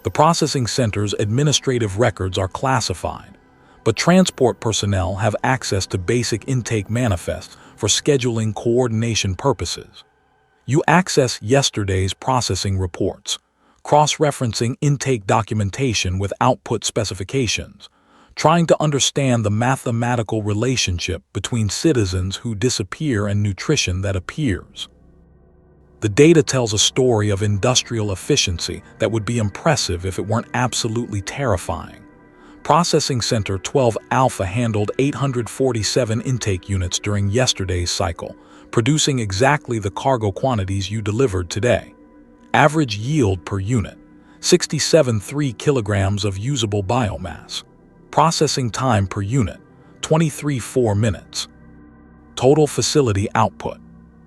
The processing center's administrative records are classified, but transport personnel have access to basic intake manifests for scheduling coordination purposes. You access yesterday's processing reports, cross-referencing intake documentation with output specifications, trying to understand the mathematical relationship between citizens who disappear and nutrition that appears. The data tells a story of industrial efficiency that would be impressive if it weren't absolutely terrifying. Processing Center 12 Alpha handled 847 intake units during yesterday's cycle, producing exactly the cargo quantities you delivered today. Average yield per unit, 67.3 kilograms of usable biomass. Processing time per unit, 23.4 minutes. Total facility output,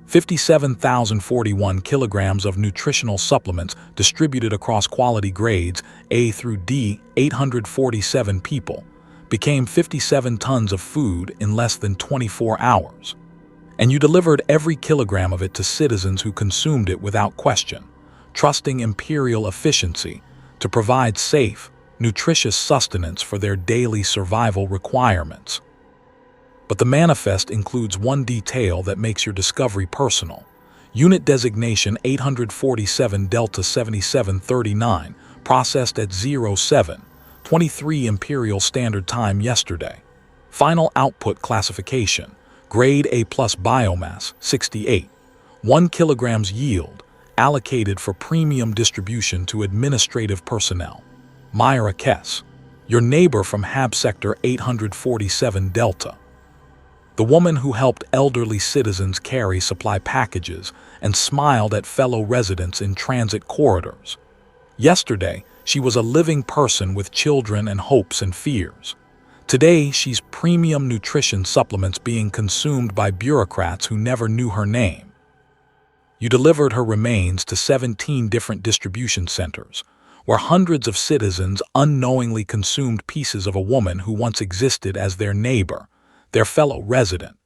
57,041 kilograms of nutritional supplements distributed across quality grades A through D, 847 people, became 57 tons of food in less than 24 hours. And you delivered every kilogram of it to citizens who consumed it without question, trusting Imperial efficiency to provide safe, nutritious sustenance for their daily survival requirements. But the manifest includes one detail that makes your discovery personal. Unit designation 847 Delta 7739, processed at 07:23 Imperial Standard Time yesterday. Final output classification, grade A+ biomass, 68. 1 kilograms yield, allocated for premium distribution to administrative personnel. Myra Kess, your neighbor from Hab Sector 847 Delta. The woman who helped elderly citizens carry supply packages and smiled at fellow residents in transit corridors. Yesterday, she was a living person with children and hopes and fears. Today, she's premium nutrition supplements being consumed by bureaucrats who never knew her name. You delivered her remains to 17 different distribution centers, where hundreds of citizens unknowingly consumed pieces of a woman who once existed as their neighbor, their fellow resident,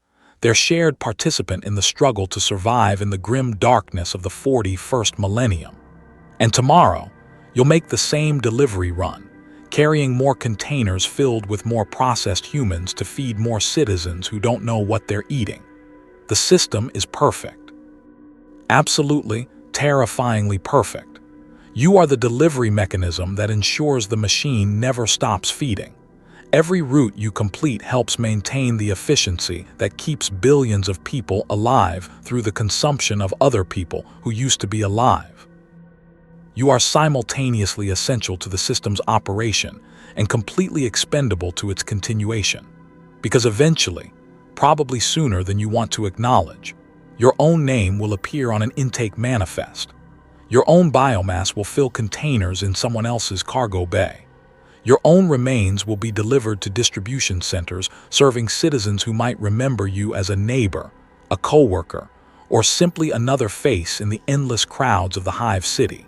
their shared participant in the struggle to survive in the grim darkness of the 41st millennium. And tomorrow, you'll make the same delivery run, carrying more containers filled with more processed humans to feed more citizens who don't know what they're eating. The system is perfect. Absolutely, terrifyingly perfect. You are the delivery mechanism that ensures the machine never stops feeding. Every route you complete helps maintain the efficiency that keeps billions of people alive through the consumption of other people who used to be alive. You are simultaneously essential to the system's operation and completely expendable to its continuation. Because eventually, probably sooner than you want to acknowledge, your own name will appear on an intake manifest. Your own biomass will fill containers in someone else's cargo bay. Your own remains will be delivered to distribution centers serving citizens who might remember you as a neighbor, a coworker, or simply another face in the endless crowds of the Hive City.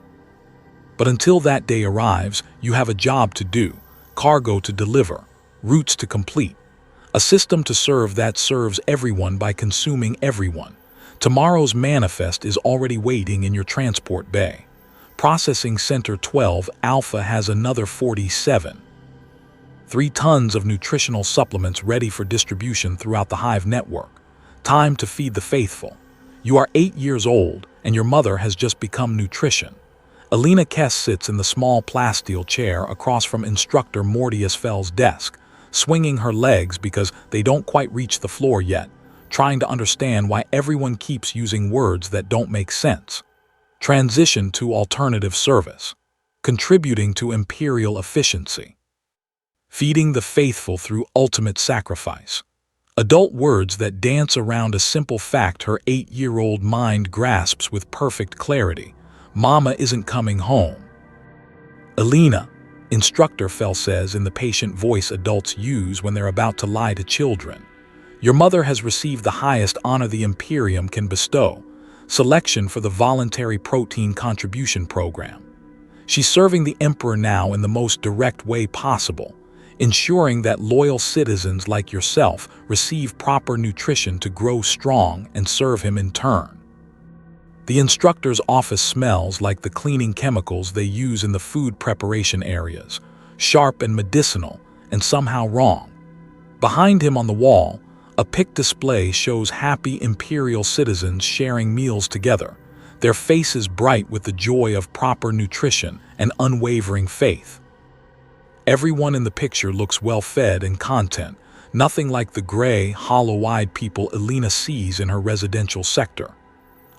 But until that day arrives, you have a job to do, cargo to deliver, routes to complete, a system to serve that serves everyone by consuming everyone. Tomorrow's manifest is already waiting in your transport bay. Processing Center 12 Alpha has another 47. 3 tons of nutritional supplements ready for distribution throughout the Hive network. Time to feed the faithful. You are 8 years old, and your mother has just become nutrition. Alina Kess sits in the small plasteel chair across from Instructor Mortius Fell's desk, swinging her legs because they don't quite reach the floor yet, trying to understand why everyone keeps using words that don't make sense. Transition to alternative service, contributing to imperial efficiency, feeding the faithful through ultimate sacrifice. Adult words that dance around a simple fact her 8-year-old mind grasps with perfect clarity. Mama isn't coming home. Alina, Instructor Fell says in the patient voice adults use when they're about to lie to children. Your mother has received the highest honor the Imperium can bestow, selection for the voluntary protein contribution program. She's serving the Emperor now in the most direct way possible, ensuring that loyal citizens like yourself receive proper nutrition to grow strong and serve him in turn. The instructor's office smells like the cleaning chemicals they use in the food preparation areas, sharp and medicinal, and somehow wrong. Behind him on the wall, a pic display shows happy Imperial citizens sharing meals together, their faces bright with the joy of proper nutrition and unwavering faith. Everyone in the picture looks well-fed and content, nothing like the gray, hollow-eyed people Alina sees in her residential sector.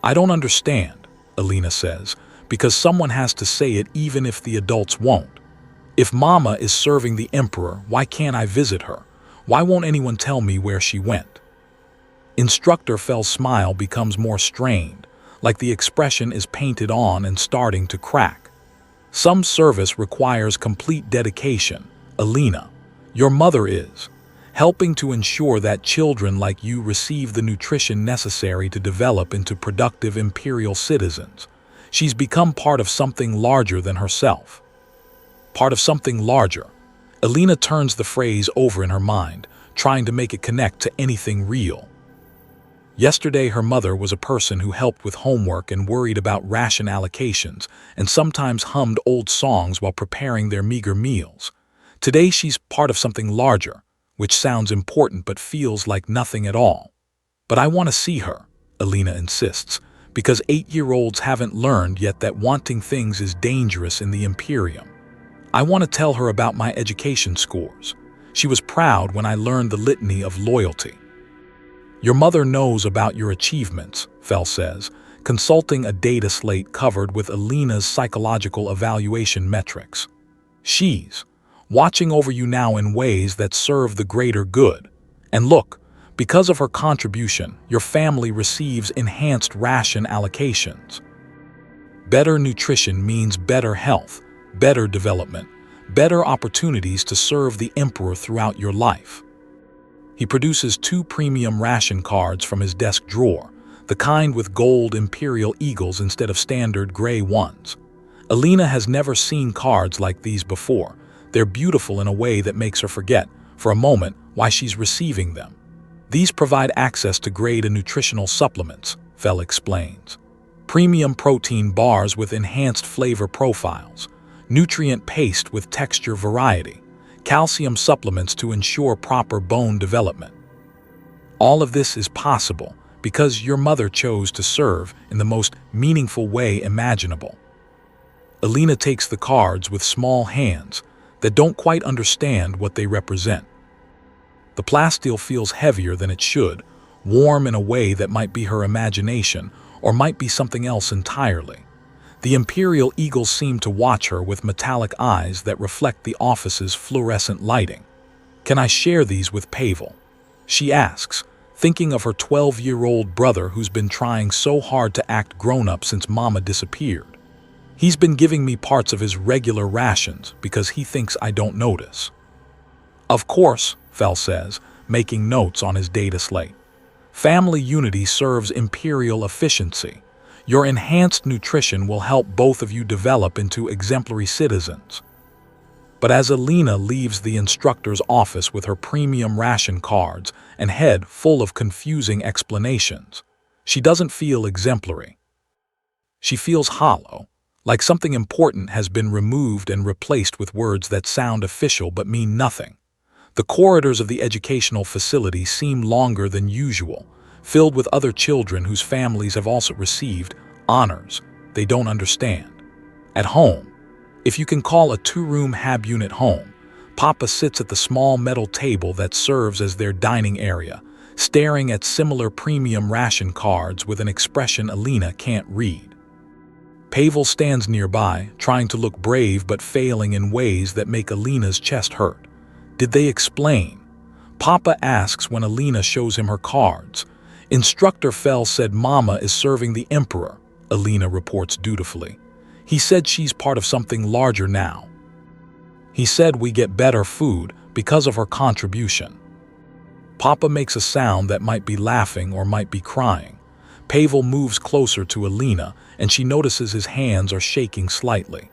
I don't understand, Alina says, because someone has to say it even if the adults won't. If Mama is serving the Emperor, why can't I visit her? Why won't anyone tell me where she went? Instructor Fell's smile becomes more strained, like the expression is painted on and starting to crack. Some service requires complete dedication, Alina. Your mother is, helping to ensure that children like you receive the nutrition necessary to develop into productive Imperial citizens. She's become part of something larger than herself. Part of something larger. Alina turns the phrase over in her mind, trying to make it connect to anything real. Yesterday, her mother was a person who helped with homework and worried about ration allocations, and sometimes hummed old songs while preparing their meager meals. Today, she's part of something larger, which sounds important but feels like nothing at all. But I want to see her, Alina insists, because 8-year-olds haven't learned yet that wanting things is dangerous in the Imperium. I want to tell her about my education scores. She was proud when I learned the litany of loyalty. Your mother knows about your achievements, Fel says, consulting a data slate covered with Alina's psychological evaluation metrics. She's watching over you now in ways that serve the greater good. And look, because of her contribution, your family receives enhanced ration allocations. Better nutrition means better health, better development, better opportunities to serve the Emperor throughout your life. He produces 2 premium ration cards from his desk drawer, the kind with gold Imperial eagles instead of standard gray ones. Alina has never seen cards like these before. They're beautiful in a way that makes her forget, for a moment, why she's receiving them. These provide access to grade and nutritional supplements, Fel explains. Premium protein bars with enhanced flavor profiles, nutrient paste with texture variety, calcium supplements to ensure proper bone development. All of this is possible because your mother chose to serve in the most meaningful way imaginable. Alina takes the cards with small hands that don't quite understand what they represent. The plasteel feels heavier than it should, warm in a way that might be her imagination or might be something else entirely. The Imperial eagles seem to watch her with metallic eyes that reflect the office's fluorescent lighting. Can I share these with Pavel? She asks, thinking of her 12-year-old brother who's been trying so hard to act grown-up since Mama disappeared. He's been giving me parts of his regular rations because he thinks I don't notice. Of course, Fel says, making notes on his data slate. Family unity serves Imperial efficiency. Your enhanced nutrition will help both of you develop into exemplary citizens. But as Alina leaves the instructor's office with her premium ration cards and head full of confusing explanations, she doesn't feel exemplary. She feels hollow, like something important has been removed and replaced with words that sound official but mean nothing. The corridors of the educational facility seem longer than usual, filled with other children whose families have also received honors they don't understand. At home, if you can call a 2-room HAB unit home, Papa sits at the small metal table that serves as their dining area, staring at similar premium ration cards with an expression Alina can't read. Pavel stands nearby, trying to look brave but failing in ways that make Alina's chest hurt. Did they explain? Papa asks when Alina shows him her cards. Instructor Fel said Mama is serving the Emperor, Alina reports dutifully. He said she's part of something larger now. He said we get better food because of her contribution. Papa makes a sound that might be laughing or might be crying. Pavel moves closer to Alina, and she notices his hands are shaking slightly.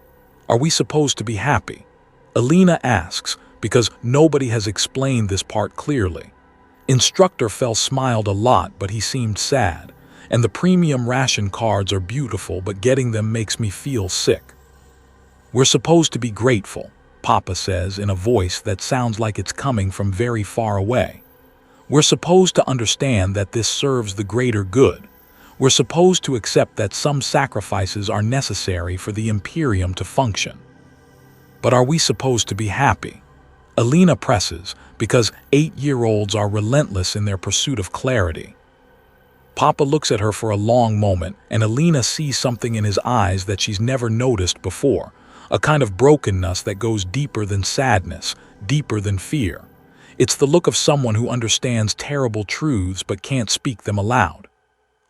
Are we supposed to be happy? Alina asks, because nobody has explained this part clearly. Instructor Fel smiled a lot, but he seemed sad, and the premium ration cards are beautiful, but getting them makes me feel sick. We're supposed to be grateful, Papa says in a voice that sounds like it's coming from very far away. We're supposed to understand that this serves the greater good. We're supposed to accept that some sacrifices are necessary for the Imperium to function. But are we supposed to be happy? Alina presses, because 8-year-olds are relentless in their pursuit of clarity. Papa looks at her for a long moment, and Alina sees something in his eyes that she's never noticed before, a kind of brokenness that goes deeper than sadness, deeper than fear. It's the look of someone who understands terrible truths but can't speak them aloud.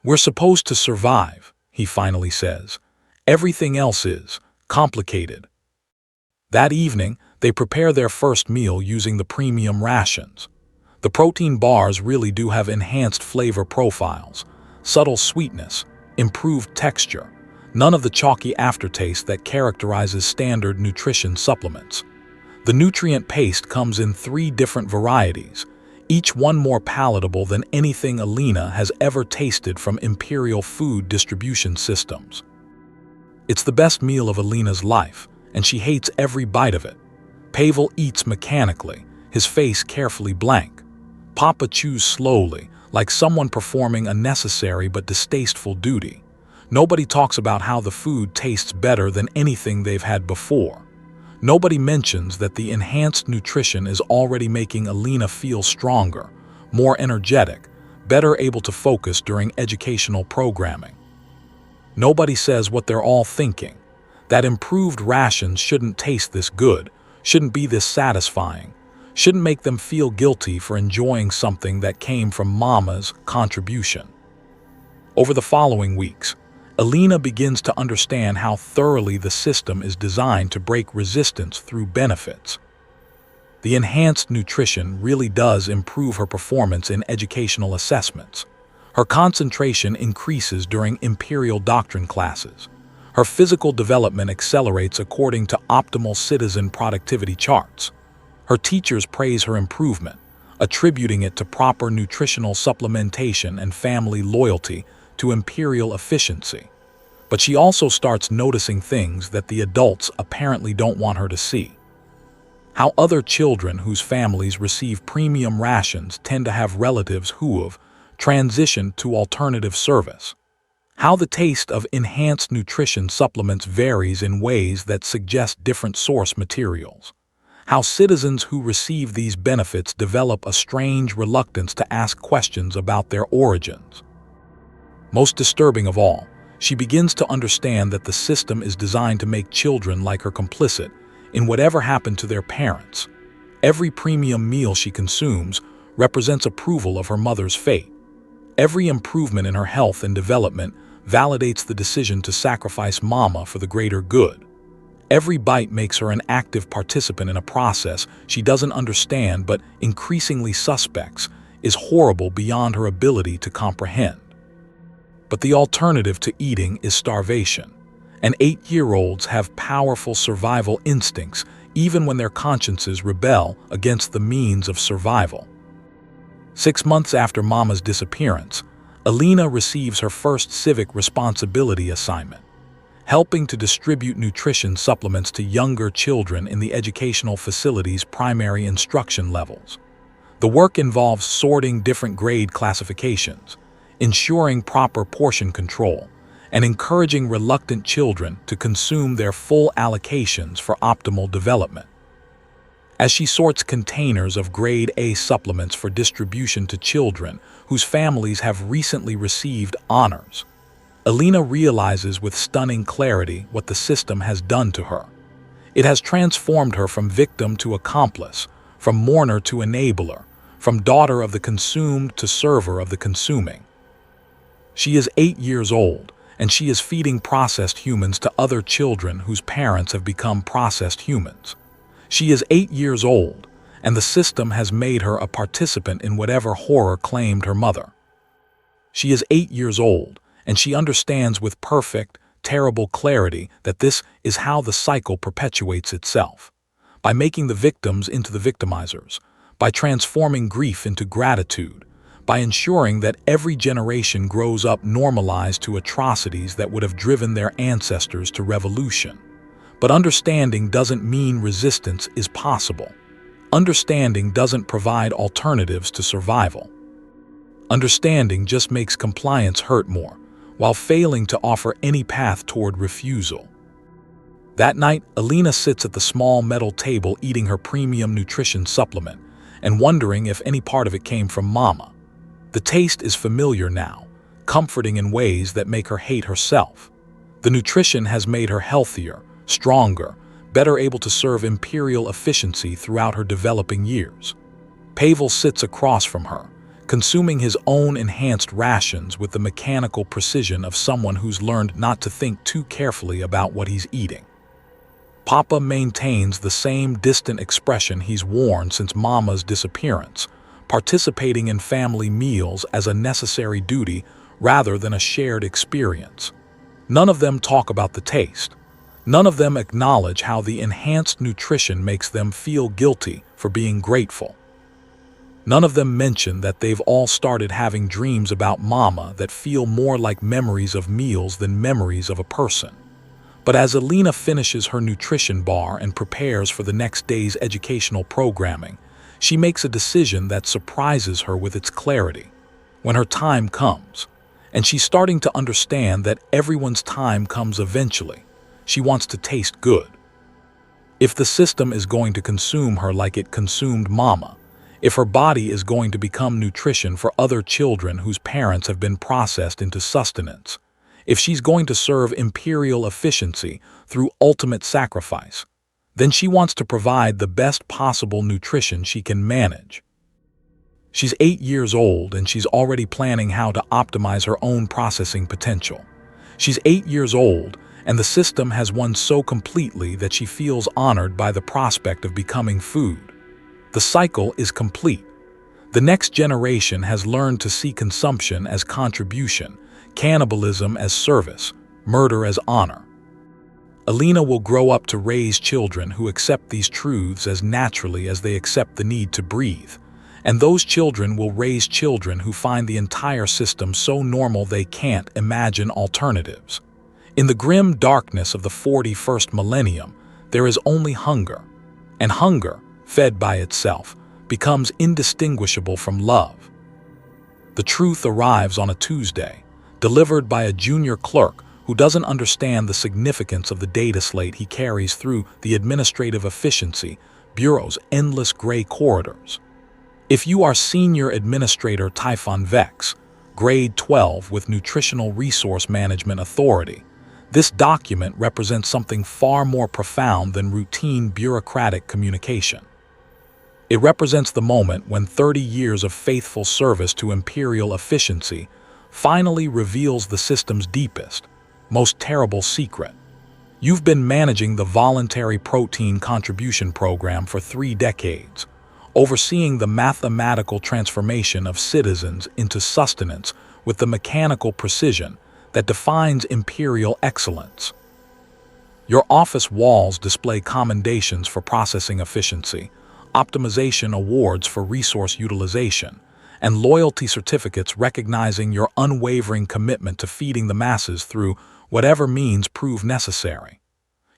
We're supposed to survive, he finally says. Everything else is complicated. That evening, they prepare their first meal using the premium rations. The protein bars really do have enhanced flavor profiles, subtle sweetness, improved texture, none of the chalky aftertaste that characterizes standard nutrition supplements. The nutrient paste comes in 3 different varieties, each one more palatable than anything Alina has ever tasted from Imperial food distribution systems. It's the best meal of Alina's life, and she hates every bite of it. Pavel eats mechanically, his face carefully blank. Papa chews slowly, like someone performing a necessary but distasteful duty. Nobody talks about how the food tastes better than anything they've had before. Nobody mentions that the enhanced nutrition is already making Alina feel stronger, more energetic, better able to focus during educational programming. Nobody says what they're all thinking, that improved rations shouldn't taste this good, shouldn't be this satisfying, shouldn't make them feel guilty for enjoying something that came from Mama's contribution. Over the following weeks, Alina begins to understand how thoroughly the system is designed to break resistance through benefits. The enhanced nutrition really does improve her performance in educational assessments. Her concentration increases during Imperial doctrine classes. Her physical development accelerates according to optimal citizen productivity charts. Her teachers praise her improvement, attributing it to proper nutritional supplementation and family loyalty to Imperial efficiency. But she also starts noticing things that the adults apparently don't want her to see. How other children whose families receive premium rations tend to have relatives who have transitioned to alternative service. How the taste of enhanced nutrition supplements varies in ways that suggest different source materials. How citizens who receive these benefits develop a strange reluctance to ask questions about their origins. Most disturbing of all, she begins to understand that the system is designed to make children like her complicit in whatever happened to their parents. Every premium meal she consumes represents approval of her mother's fate. Every improvement in her health and development validates the decision to sacrifice Mama for the greater good. Every bite makes her an active participant in a process she doesn't understand but increasingly suspects is horrible beyond her ability to comprehend. But the alternative to eating is starvation, and 8-year-olds have powerful survival instincts even when their consciences rebel against the means of survival. 6 months after Mama's disappearance, Alina receives her first civic responsibility assignment, helping to distribute nutrition supplements to younger children in the educational facility's primary instruction levels. The work involves sorting different grade classifications, ensuring proper portion control, and encouraging reluctant children to consume their full allocations for optimal development. As she sorts containers of grade A supplements for distribution to children whose families have recently received honors, Alina realizes with stunning clarity what the system has done to her. It has transformed her from victim to accomplice, from mourner to enabler, from daughter of the consumed to server of the consuming. She is 8 years old, and she is feeding processed humans to other children whose parents have become processed humans. She is 8 years old, and the system has made her a participant in whatever horror claimed her mother. She is 8 years old, and she understands with perfect, terrible clarity that this is how the cycle perpetuates itself. By making the victims into the victimizers, by transforming grief into gratitude, by ensuring that every generation grows up normalized to atrocities that would have driven their ancestors to revolution. But understanding doesn't mean resistance is possible. Understanding doesn't provide alternatives to survival. Understanding just makes compliance hurt more, while failing to offer any path toward refusal. That night, Alina sits at the small metal table eating her premium nutrition supplement and wondering if any part of it came from Mama. The taste is familiar now, comforting in ways that make her hate herself. The nutrition has made her healthier, stronger, better able to serve Imperial efficiency throughout her developing years. Pavel sits across from her, consuming his own enhanced rations with the mechanical precision of someone who's learned not to think too carefully about what he's eating. Papa maintains the same distant expression he's worn since Mama's disappearance, participating in family meals as a necessary duty rather than a shared experience. None of them talk about the taste. None of them acknowledge how the enhanced nutrition makes them feel guilty for being grateful. None of them mention that they've all started having dreams about mama that feel more like memories of meals than memories of a person. But as Alina finishes her nutrition bar and prepares for the next day's educational programming, she makes a decision that surprises her with its clarity. When her time comes, and she's starting to understand that everyone's time comes eventually, she wants to taste good. If the system is going to consume her like it consumed mama, if her body is going to become nutrition for other children whose parents have been processed into sustenance, if she's going to serve imperial efficiency through ultimate sacrifice, then she wants to provide the best possible nutrition she can manage. She's 8 years old and she's already planning how to optimize her own processing potential. She's 8 years old and the system has won so completely that she feels honored by the prospect of becoming food. The cycle is complete. The next generation has learned to see consumption as contribution, cannibalism as service, murder as honor. Alina will grow up to raise children who accept these truths as naturally as they accept the need to breathe. And those children will raise children who find the entire system so normal they can't imagine alternatives. In the grim darkness of the 41st millennium, there is only hunger. And hunger, fed by itself, becomes indistinguishable from love. The truth arrives on a Tuesday, delivered by a junior clerk who doesn't understand the significance of the data slate he carries through the Administrative Efficiency Bureau's endless gray corridors. If you are Senior Administrator Typhon Vex, Grade 12 with Nutritional Resource Management Authority, this document represents something far more profound than routine bureaucratic communication. It represents the moment when 30 years of faithful service to imperial efficiency finally reveals the system's deepest, most terrible secret. You've been managing the voluntary protein contribution program for 3 decades, overseeing the mathematical transformation of citizens into sustenance with the mechanical precision that defines imperial excellence. Your office walls display commendations for processing efficiency, optimization awards for resource utilization, and loyalty certificates recognizing your unwavering commitment to feeding the masses through whatever means prove necessary.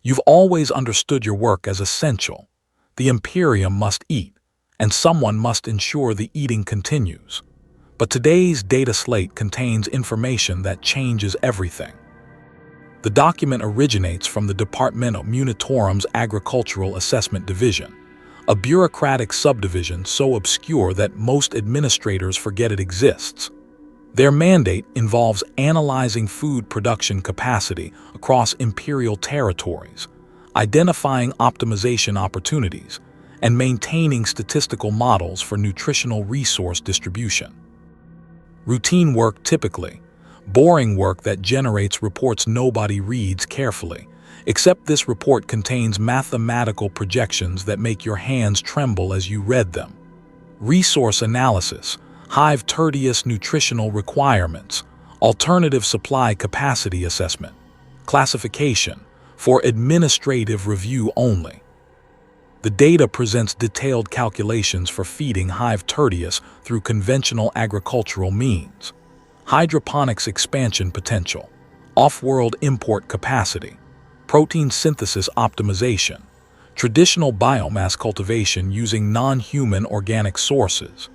You've always understood your work as essential. The Imperium must eat, and someone must ensure the eating continues. But today's data slate contains information that changes everything. The document originates from the Departmentum Munitorum's Agricultural Assessment Division, a bureaucratic subdivision so obscure that most administrators forget it exists. Their mandate involves analyzing food production capacity across imperial territories, identifying optimization opportunities, and maintaining statistical models for nutritional resource distribution. Routine work typically, boring work that generates reports nobody reads carefully, except this report contains mathematical projections that make your hands tremble as you read them. Resource analysis, hive tertius nutritional requirements, alternative supply capacity assessment, classification, for administrative review only. The data presents detailed calculations for feeding hive tertius through conventional agricultural means, hydroponics expansion potential, off-world import capacity, protein synthesis optimization, traditional biomass cultivation using non-human organic sources,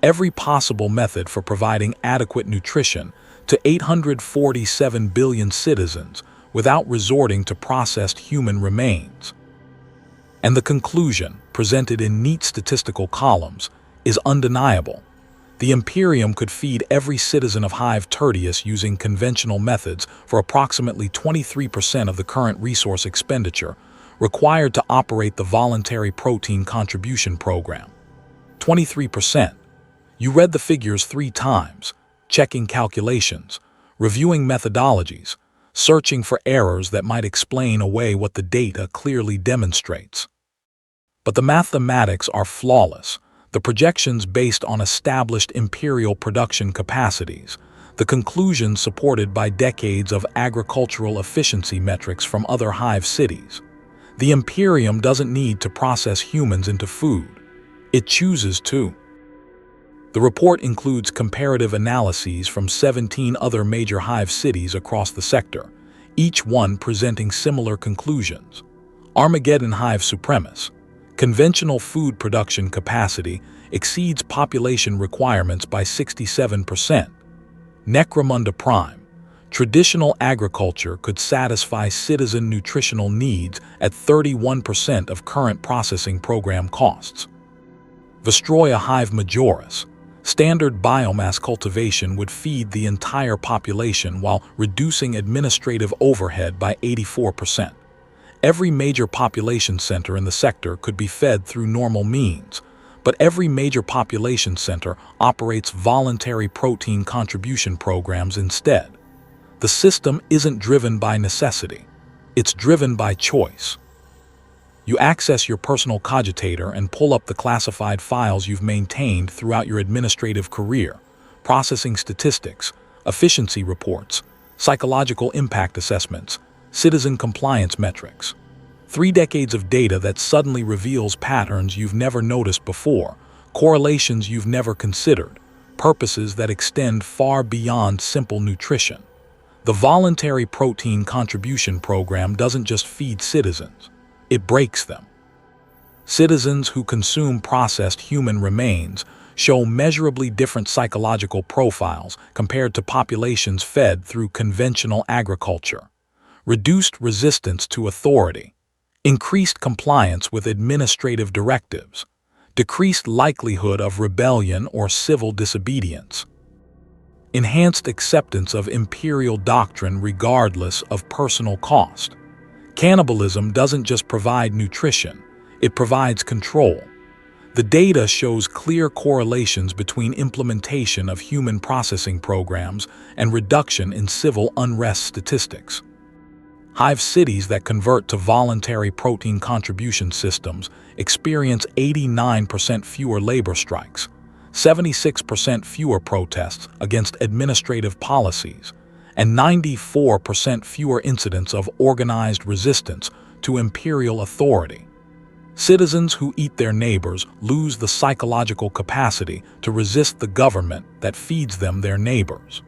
every possible method for providing adequate nutrition to 847 billion citizens without resorting to processed human remains. And the conclusion, presented in neat statistical columns, is undeniable. The Imperium could feed every citizen of Hive Tertius using conventional methods for approximately 23% of the current resource expenditure required to operate the voluntary protein contribution program. 23%. You read the figures 3 times, checking calculations, reviewing methodologies, searching for errors that might explain away what the data clearly demonstrates. But the mathematics are flawless. The projections based on established imperial production capacities, The conclusion supported by decades of agricultural efficiency metrics from other hive cities. The Imperium doesn't need to process humans into food. It chooses to. The report includes comparative analyses from 17 other major hive cities across the sector, each one presenting similar conclusions. Armageddon hive supremacy. Conventional food production capacity exceeds population requirements by 67%. Necromunda Prime. Traditional agriculture could satisfy citizen nutritional needs at 31% of current processing program costs. Vestroia hive majoris. Standard biomass cultivation would feed the entire population while reducing administrative overhead by 84%. Every major population center in the sector could be fed through normal means, but every major population center operates voluntary protein contribution programs instead. The system isn't driven by necessity. It's driven by choice. You access your personal cogitator and pull up the classified files you've maintained throughout your administrative career, processing statistics, efficiency reports, psychological impact assessments, citizen compliance metrics. 3 decades of data that suddenly reveals patterns you've never noticed before, correlations you've never considered, purposes that extend far beyond simple nutrition. The voluntary protein contribution program doesn't just feed citizens. It breaks them. Citizens who consume processed human remains show measurably different psychological profiles compared to populations fed through conventional agriculture. Reduced resistance to authority, increased compliance with administrative directives, decreased likelihood of rebellion or civil disobedience, enhanced acceptance of imperial doctrine regardless of personal cost. Cannibalism doesn't just provide nutrition, it provides control. The data shows clear correlations between implementation of human processing programs and reduction in civil unrest statistics. Hive cities that convert to voluntary protein contribution systems experience 89% fewer labor strikes, 76% fewer protests against administrative policies, and 94% fewer incidents of organized resistance to imperial authority. Citizens who eat their neighbors lose the psychological capacity to resist the government that feeds them their neighbors.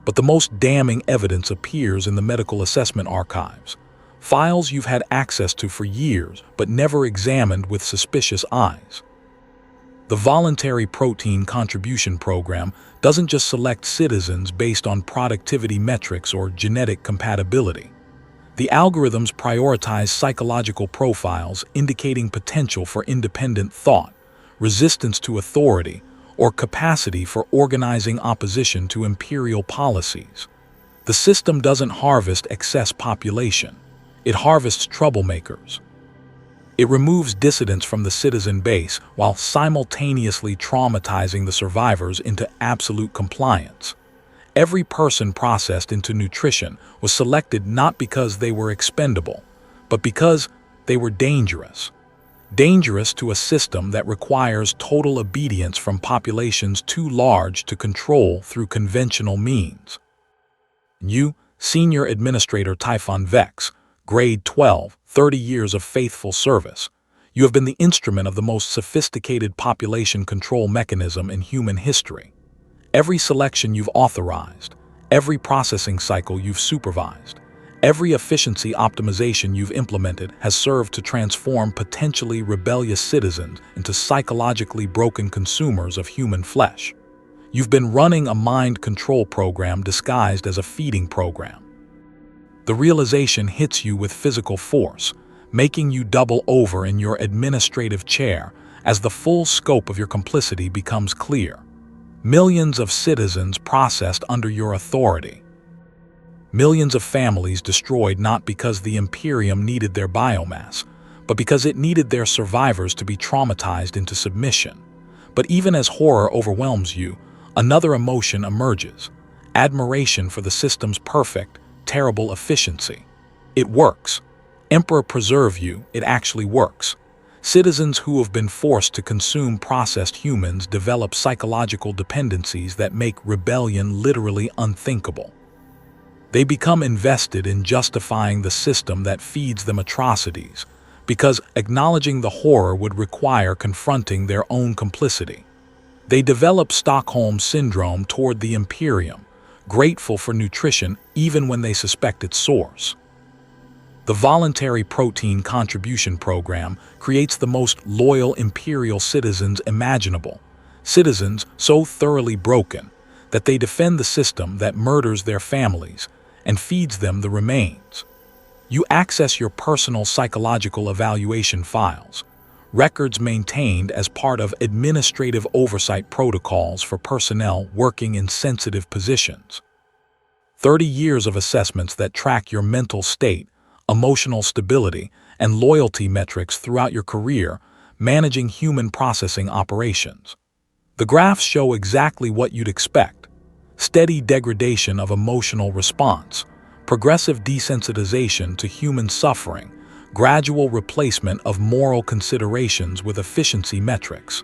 But the most damning evidence appears in the medical assessment archives, files you've had access to for years but never examined with suspicious eyes. The voluntary protein contribution program doesn't just select citizens based on productivity metrics or genetic compatibility. The algorithms prioritize psychological profiles indicating potential for independent thought, resistance to authority, or capacity for organizing opposition to imperial policies. The system doesn't harvest excess population. It harvests troublemakers. It removes dissidents from the citizen base while simultaneously traumatizing the survivors into absolute compliance. Every person processed into nutrition was selected not because they were expendable, but because they were dangerous. Dangerous to a system that requires total obedience from populations too large to control through conventional means. You, Senior Administrator Typhon Vex, Grade 12, 30 years of faithful service. You have been the instrument of the most sophisticated population control mechanism in human history. Every selection you've authorized, every processing cycle you've supervised, every efficiency optimization you've implemented has served to transform potentially rebellious citizens into psychologically broken consumers of human flesh. You've been running a mind control program disguised as a feeding program. The realization hits you with physical force, making you double over in your administrative chair as the full scope of your complicity becomes clear. Millions of citizens processed under your authority. Millions of families destroyed not because the Imperium needed their biomass, but because it needed their survivors to be traumatized into submission. But even as horror overwhelms you, another emotion emerges: admiration for the system's perfect, terrible efficiency. It works. Emperor preserve you, it actually works. Citizens who have been forced to consume processed humans develop psychological dependencies that make rebellion literally unthinkable. They become invested in justifying the system that feeds them atrocities, because acknowledging the horror would require confronting their own complicity. They develop Stockholm Syndrome toward the Imperium, grateful for nutrition even when they suspect its source. The Voluntary Protein Contribution Program creates the most loyal Imperial citizens imaginable, citizens so thoroughly broken that they defend the system that murders their families and feeds them the remains. You access your personal psychological evaluation files, records maintained as part of administrative oversight protocols for personnel working in sensitive positions. 30 years of assessments that track your mental state, emotional stability, and loyalty metrics throughout your career, managing human processing operations. The graphs show exactly what you'd expect: steady degradation of emotional response, progressive desensitization to human suffering, gradual replacement of moral considerations with efficiency metrics.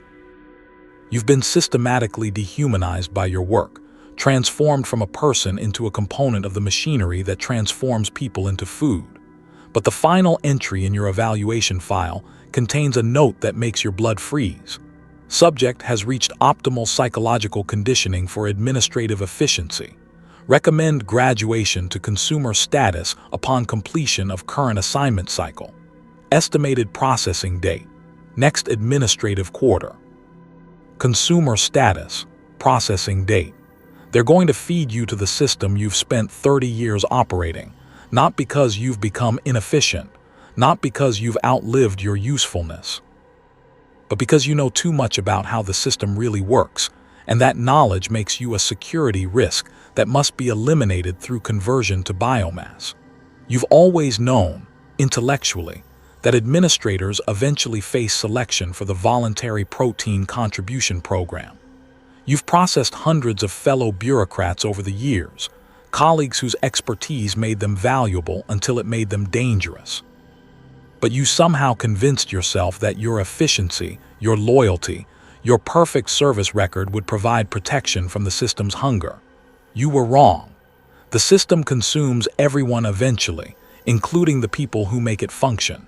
You've been systematically dehumanized by your work, transformed from a person into a component of the machinery that transforms people into food. But the final entry in your evaluation file contains a note that makes your blood freeze. Subject has reached optimal psychological conditioning for administrative efficiency. Recommend graduation to consumer status upon completion of current assignment cycle. Estimated processing date: next administrative quarter. Consumer status, processing date. They're going to feed you to the system you've spent 30 years operating, not because you've become inefficient, not because you've outlived your usefulness, but because you know too much about how the system really works, and that knowledge makes you a security risk that must be eliminated through conversion to biomass. You've always known, intellectually, that administrators eventually face selection for the Voluntary Protein Contribution Program. You've processed hundreds of fellow bureaucrats over the years, colleagues whose expertise made them valuable until it made them dangerous. But you somehow convinced yourself that your efficiency, your loyalty, your perfect service record would provide protection from the system's hunger. You were wrong. The system consumes everyone eventually, including the people who make it function.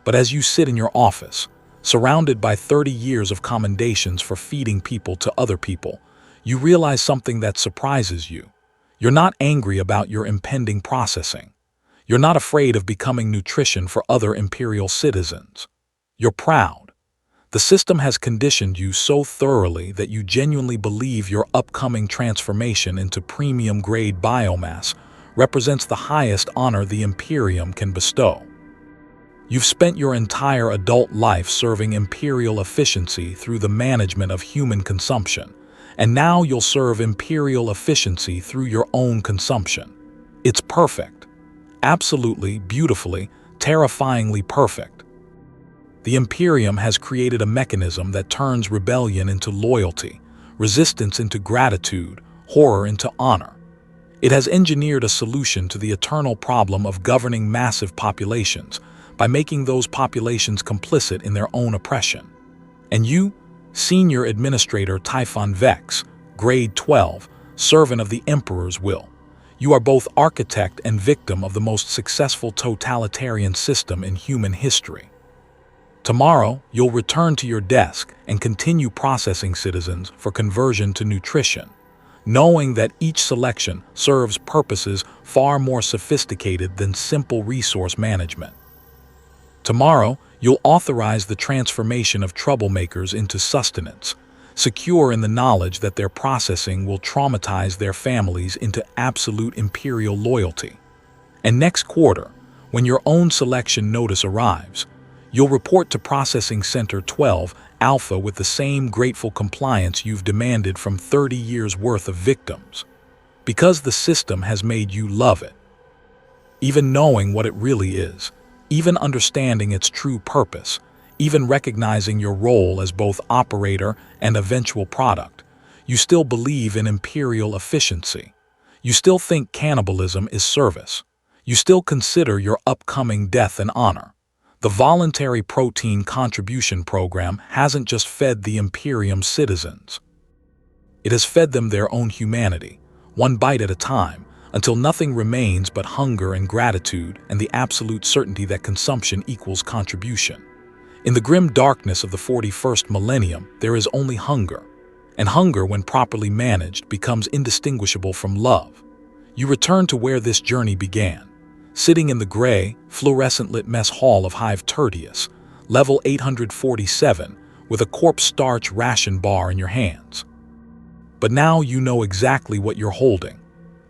But as you sit in your office, surrounded by 30 years of commendations for feeding people to other people, you realize something that surprises you. You're not angry about your impending processing. You're not afraid of becoming nutrition for other Imperial citizens. You're proud. The system has conditioned you so thoroughly that you genuinely believe your upcoming transformation into premium-grade biomass represents the highest honor the Imperium can bestow. You've spent your entire adult life serving Imperial efficiency through the management of human consumption, and now you'll serve Imperial efficiency through your own consumption. It's perfect. Absolutely, beautifully, terrifyingly perfect. The Imperium has created a mechanism that turns rebellion into loyalty, resistance into gratitude, horror into honor. It has engineered a solution to the eternal problem of governing massive populations by making those populations complicit in their own oppression. And you, Senior Administrator Typhon Vex, Grade 12, servant of the Emperor's will, you are both architect and victim of the most successful totalitarian system in human history. Tomorrow, you'll return to your desk and continue processing citizens for conversion to nutrition, knowing that each selection serves purposes far more sophisticated than simple resource management. Tomorrow, you'll authorize the transformation of troublemakers into sustenance, secure in the knowledge that their processing will traumatize their families into absolute Imperial loyalty. And next quarter, when your own selection notice arrives, you'll report to Processing Center 12 Alpha with the same grateful compliance you've demanded from 30 years' worth of victims, because the system has made you love it. Even knowing what it really is, even understanding its true purpose, even recognizing your role as both operator and eventual product, you still believe in Imperial efficiency. You still think cannibalism is service. You still consider your upcoming death an honor. The voluntary protein contribution program hasn't just fed the Imperium citizens. It has fed them their own humanity, one bite at a time, until nothing remains but hunger and gratitude and the absolute certainty that consumption equals contribution. In the grim darkness of the 41st millennium, there is only hunger, and hunger, when properly managed, becomes indistinguishable from love. You return to where this journey began, sitting in the gray, fluorescent-lit mess hall of Hive Tertius, level 847, with a corpse-starch ration bar in your hands. But now you know exactly what you're holding.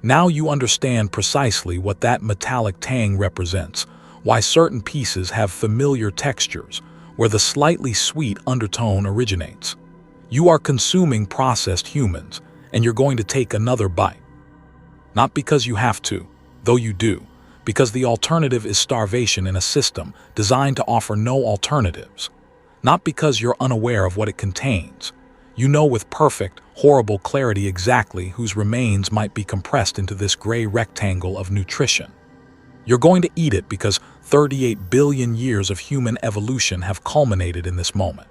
Now you understand precisely what that metallic tang represents, why certain pieces have familiar textures, where the slightly sweet undertone originates. You are consuming processed humans, and you're going to take another bite. Not because you have to, though you do, because the alternative is starvation in a system designed to offer no alternatives. Not because you're unaware of what it contains. You know with perfect, horrible clarity exactly whose remains might be compressed into this gray rectangle of nutrition. You're going to eat it because 38 billion years of human evolution have culminated in this moment.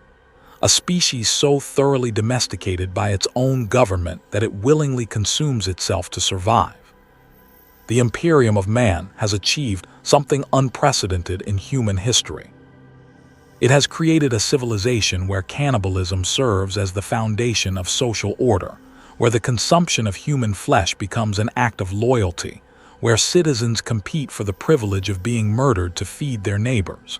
A species so thoroughly domesticated by its own government that it willingly consumes itself to survive. The Imperium of man has achieved something unprecedented in human history. It has created a civilization where cannibalism serves as the foundation of social order, where the consumption of human flesh becomes an act of loyalty, where citizens compete for the privilege of being murdered to feed their neighbors.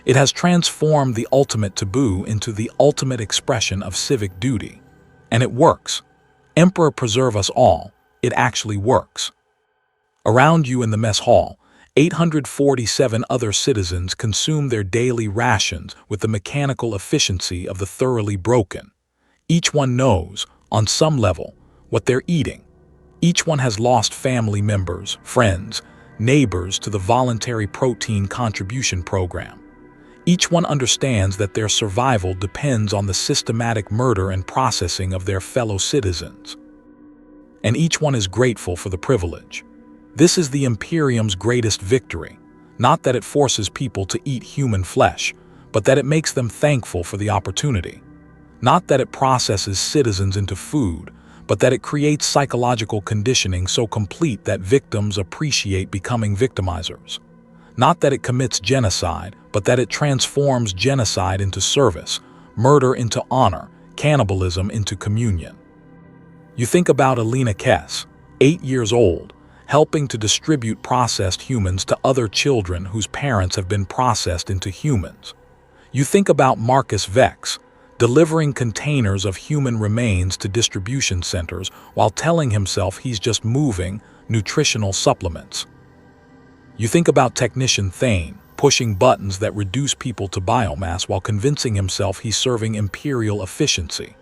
It has transformed the ultimate taboo into the ultimate expression of civic duty. And it works. Emperor preserve us all, it actually works. Around you in the mess hall, 847 other citizens consume their daily rations with the mechanical efficiency of the thoroughly broken. Each one knows, on some level, what they're eating. Each one has lost family members, friends, neighbors to the voluntary protein contribution program. Each one understands that their survival depends on the systematic murder and processing of their fellow citizens. And each one is grateful for the privilege. This is the Imperium's greatest victory, not that it forces people to eat human flesh, but that it makes them thankful for the opportunity. Not that it processes citizens into food, but that it creates psychological conditioning so complete that victims appreciate becoming victimizers. Not that it commits genocide, but that it transforms genocide into service, murder into honor, cannibalism into communion. You think about Alina Kess, 8 years old, helping to distribute processed humans to other children whose parents have been processed into humans. You think about Marcus Vex, delivering containers of human remains to distribution centers while telling himself he's just moving nutritional supplements. You think about Technician Thane, pushing buttons that reduce people to biomass while convincing himself he's serving imperial efficiency.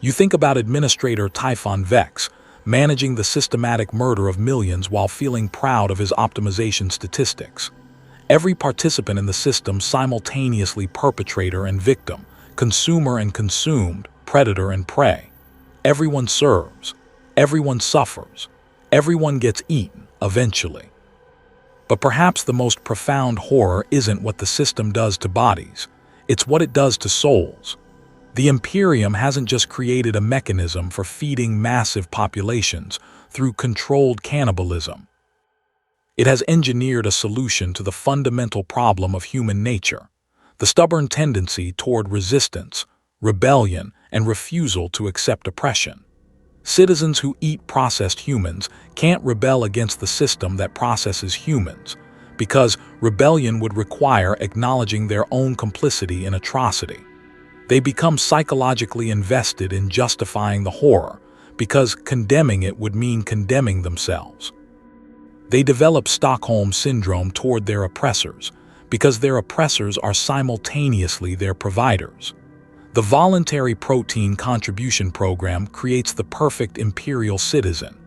You think about Administrator Typhon Vex, managing the systematic murder of millions while feeling proud of his optimization statistics. Every participant in the system simultaneously perpetrator and victim, consumer and consumed, predator and prey. Everyone serves. Everyone suffers. Everyone gets eaten, eventually. But perhaps the most profound horror isn't what the system does to bodies. It's what it does to souls. The Imperium hasn't just created a mechanism for feeding massive populations through controlled cannibalism. It has engineered a solution to the fundamental problem of human nature, the stubborn tendency toward resistance, rebellion, and refusal to accept oppression. Citizens who eat processed humans can't rebel against the system that processes humans, because rebellion would require acknowledging their own complicity in atrocity. They become psychologically invested in justifying the horror, because condemning it would mean condemning themselves. They develop Stockholm Syndrome toward their oppressors, because their oppressors are simultaneously their providers. The voluntary protein contribution program creates the perfect imperial citizen,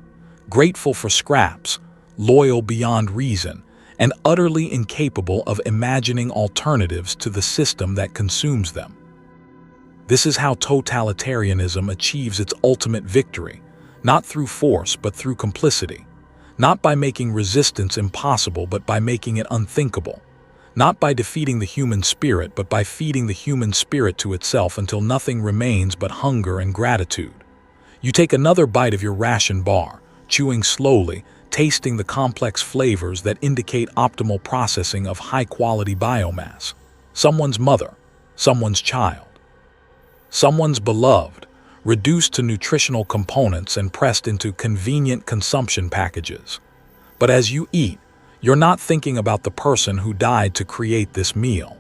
grateful for scraps, loyal beyond reason, and utterly incapable of imagining alternatives to the system that consumes them. This is how totalitarianism achieves its ultimate victory, not through force but through complicity, not by making resistance impossible but by making it unthinkable, Not by defeating the human spirit, but by feeding the human spirit to itself until nothing remains but hunger and gratitude. You take another bite of your ration bar, chewing slowly, tasting the complex flavors that indicate optimal processing of high-quality biomass. Someone's mother, someone's child, someone's beloved, reduced to nutritional components and pressed into convenient consumption packages. But as you eat, you're not thinking about the person who died to create this meal.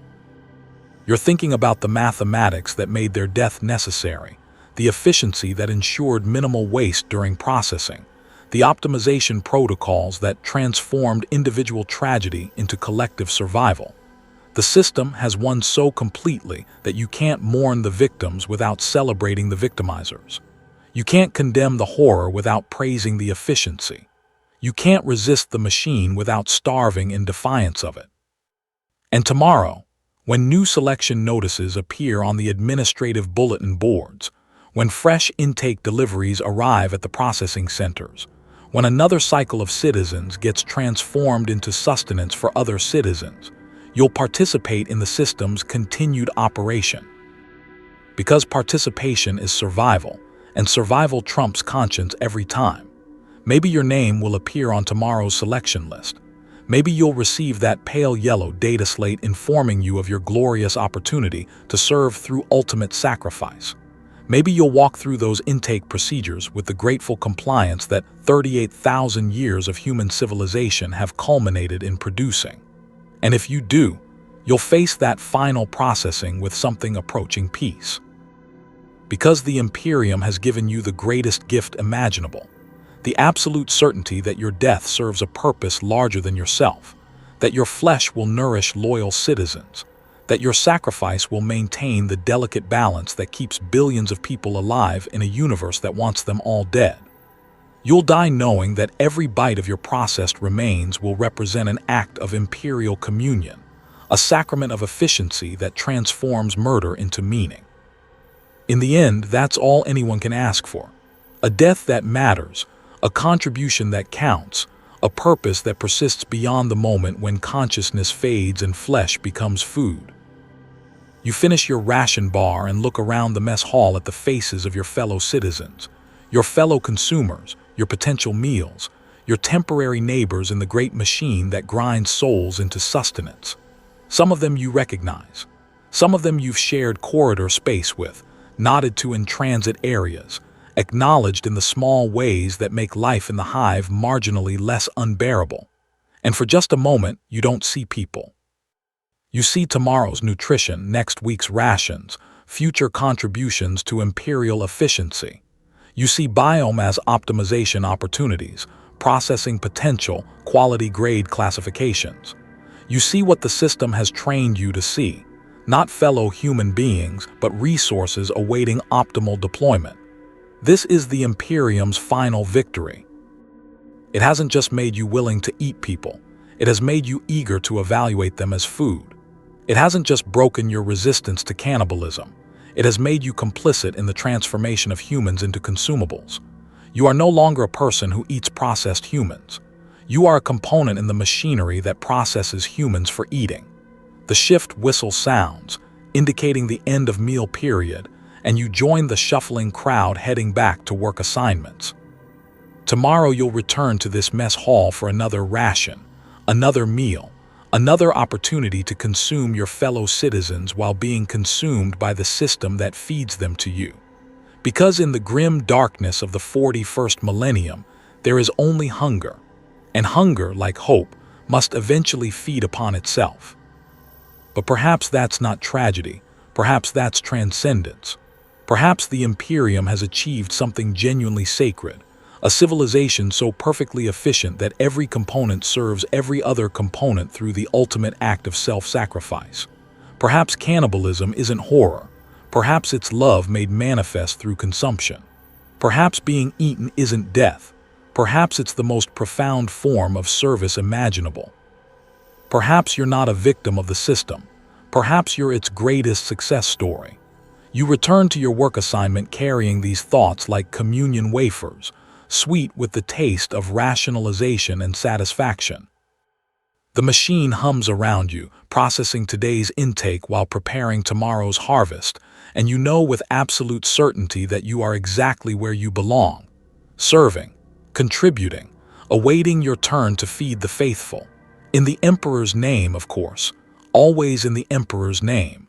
You're thinking about the mathematics that made their death necessary, the efficiency that ensured minimal waste during processing, the optimization protocols that transformed individual tragedy into collective survival. The system has won so completely that you can't mourn the victims without celebrating the victimizers. You can't condemn the horror without praising the efficiency. You can't resist the machine without starving in defiance of it. And tomorrow, when new selection notices appear on the administrative bulletin boards, when fresh intake deliveries arrive at the processing centers, when another cycle of citizens gets transformed into sustenance for other citizens, you'll participate in the system's continued operation. Because participation is survival, and survival trumps conscience every time. Maybe your name will appear on tomorrow's selection list. Maybe you'll receive that pale yellow data slate informing you of your glorious opportunity to serve through ultimate sacrifice. Maybe you'll walk through those intake procedures with the grateful compliance that 38,000 years of human civilization have culminated in producing. And if you do, you'll face that final processing with something approaching peace. Because the Imperium has given you the greatest gift imaginable, the absolute certainty that your death serves a purpose larger than yourself, that your flesh will nourish loyal citizens, that your sacrifice will maintain the delicate balance that keeps billions of people alive in a universe that wants them all dead. You'll die knowing that every bite of your processed remains will represent an act of imperial communion, a sacrament of efficiency that transforms murder into meaning. In the end, that's all anyone can ask for. A death that matters, a contribution that counts, a purpose that persists beyond the moment when consciousness fades and flesh becomes food. You finish your ration bar and look around the mess hall at the faces of your fellow citizens, your fellow consumers, your potential meals, your temporary neighbors in the great machine that grinds souls into sustenance. Some of them you recognize. Some of them you've shared corridor space with, nodded to in transit areas, acknowledged in the small ways that make life in the hive marginally less unbearable. And for just a moment, you don't see people. You see tomorrow's nutrition, next week's rations, future contributions to imperial efficiency. You see biomass optimization opportunities, processing potential, quality grade classifications. You see what the system has trained you to see, not fellow human beings, but resources awaiting optimal deployment. This is the Imperium's final victory. It hasn't just made you willing to eat people, it has made you eager to evaluate them as food. It hasn't just broken your resistance to cannibalism, it has made you complicit in the transformation of humans into consumables. You are no longer a person who eats processed humans. You are a component in the machinery that processes humans for eating. The shift whistle sounds, indicating the end of meal period, and you join the shuffling crowd heading back to work assignments. Tomorrow you'll return to this mess hall for another ration, another meal, another opportunity to consume your fellow citizens while being consumed by the system that feeds them to you. Because in the grim darkness of the 41st millennium, there is only hunger, and hunger, like hope, must eventually feed upon itself. But perhaps that's not tragedy, perhaps that's transcendence. Perhaps the Imperium has achieved something genuinely sacred, a civilization so perfectly efficient that every component serves every other component through the ultimate act of self-sacrifice. Perhaps cannibalism isn't horror, perhaps it's love made manifest through consumption. Perhaps being eaten isn't death, perhaps it's the most profound form of service imaginable. Perhaps you're not a victim of the system, perhaps you're its greatest success story. You return to your work assignment carrying these thoughts like communion wafers, sweet with the taste of rationalization and satisfaction. The machine hums around you, processing today's intake while preparing tomorrow's harvest, and you know with absolute certainty that you are exactly where you belong, serving, contributing, awaiting your turn to feed the faithful. In the Emperor's name, of course, always in the Emperor's name.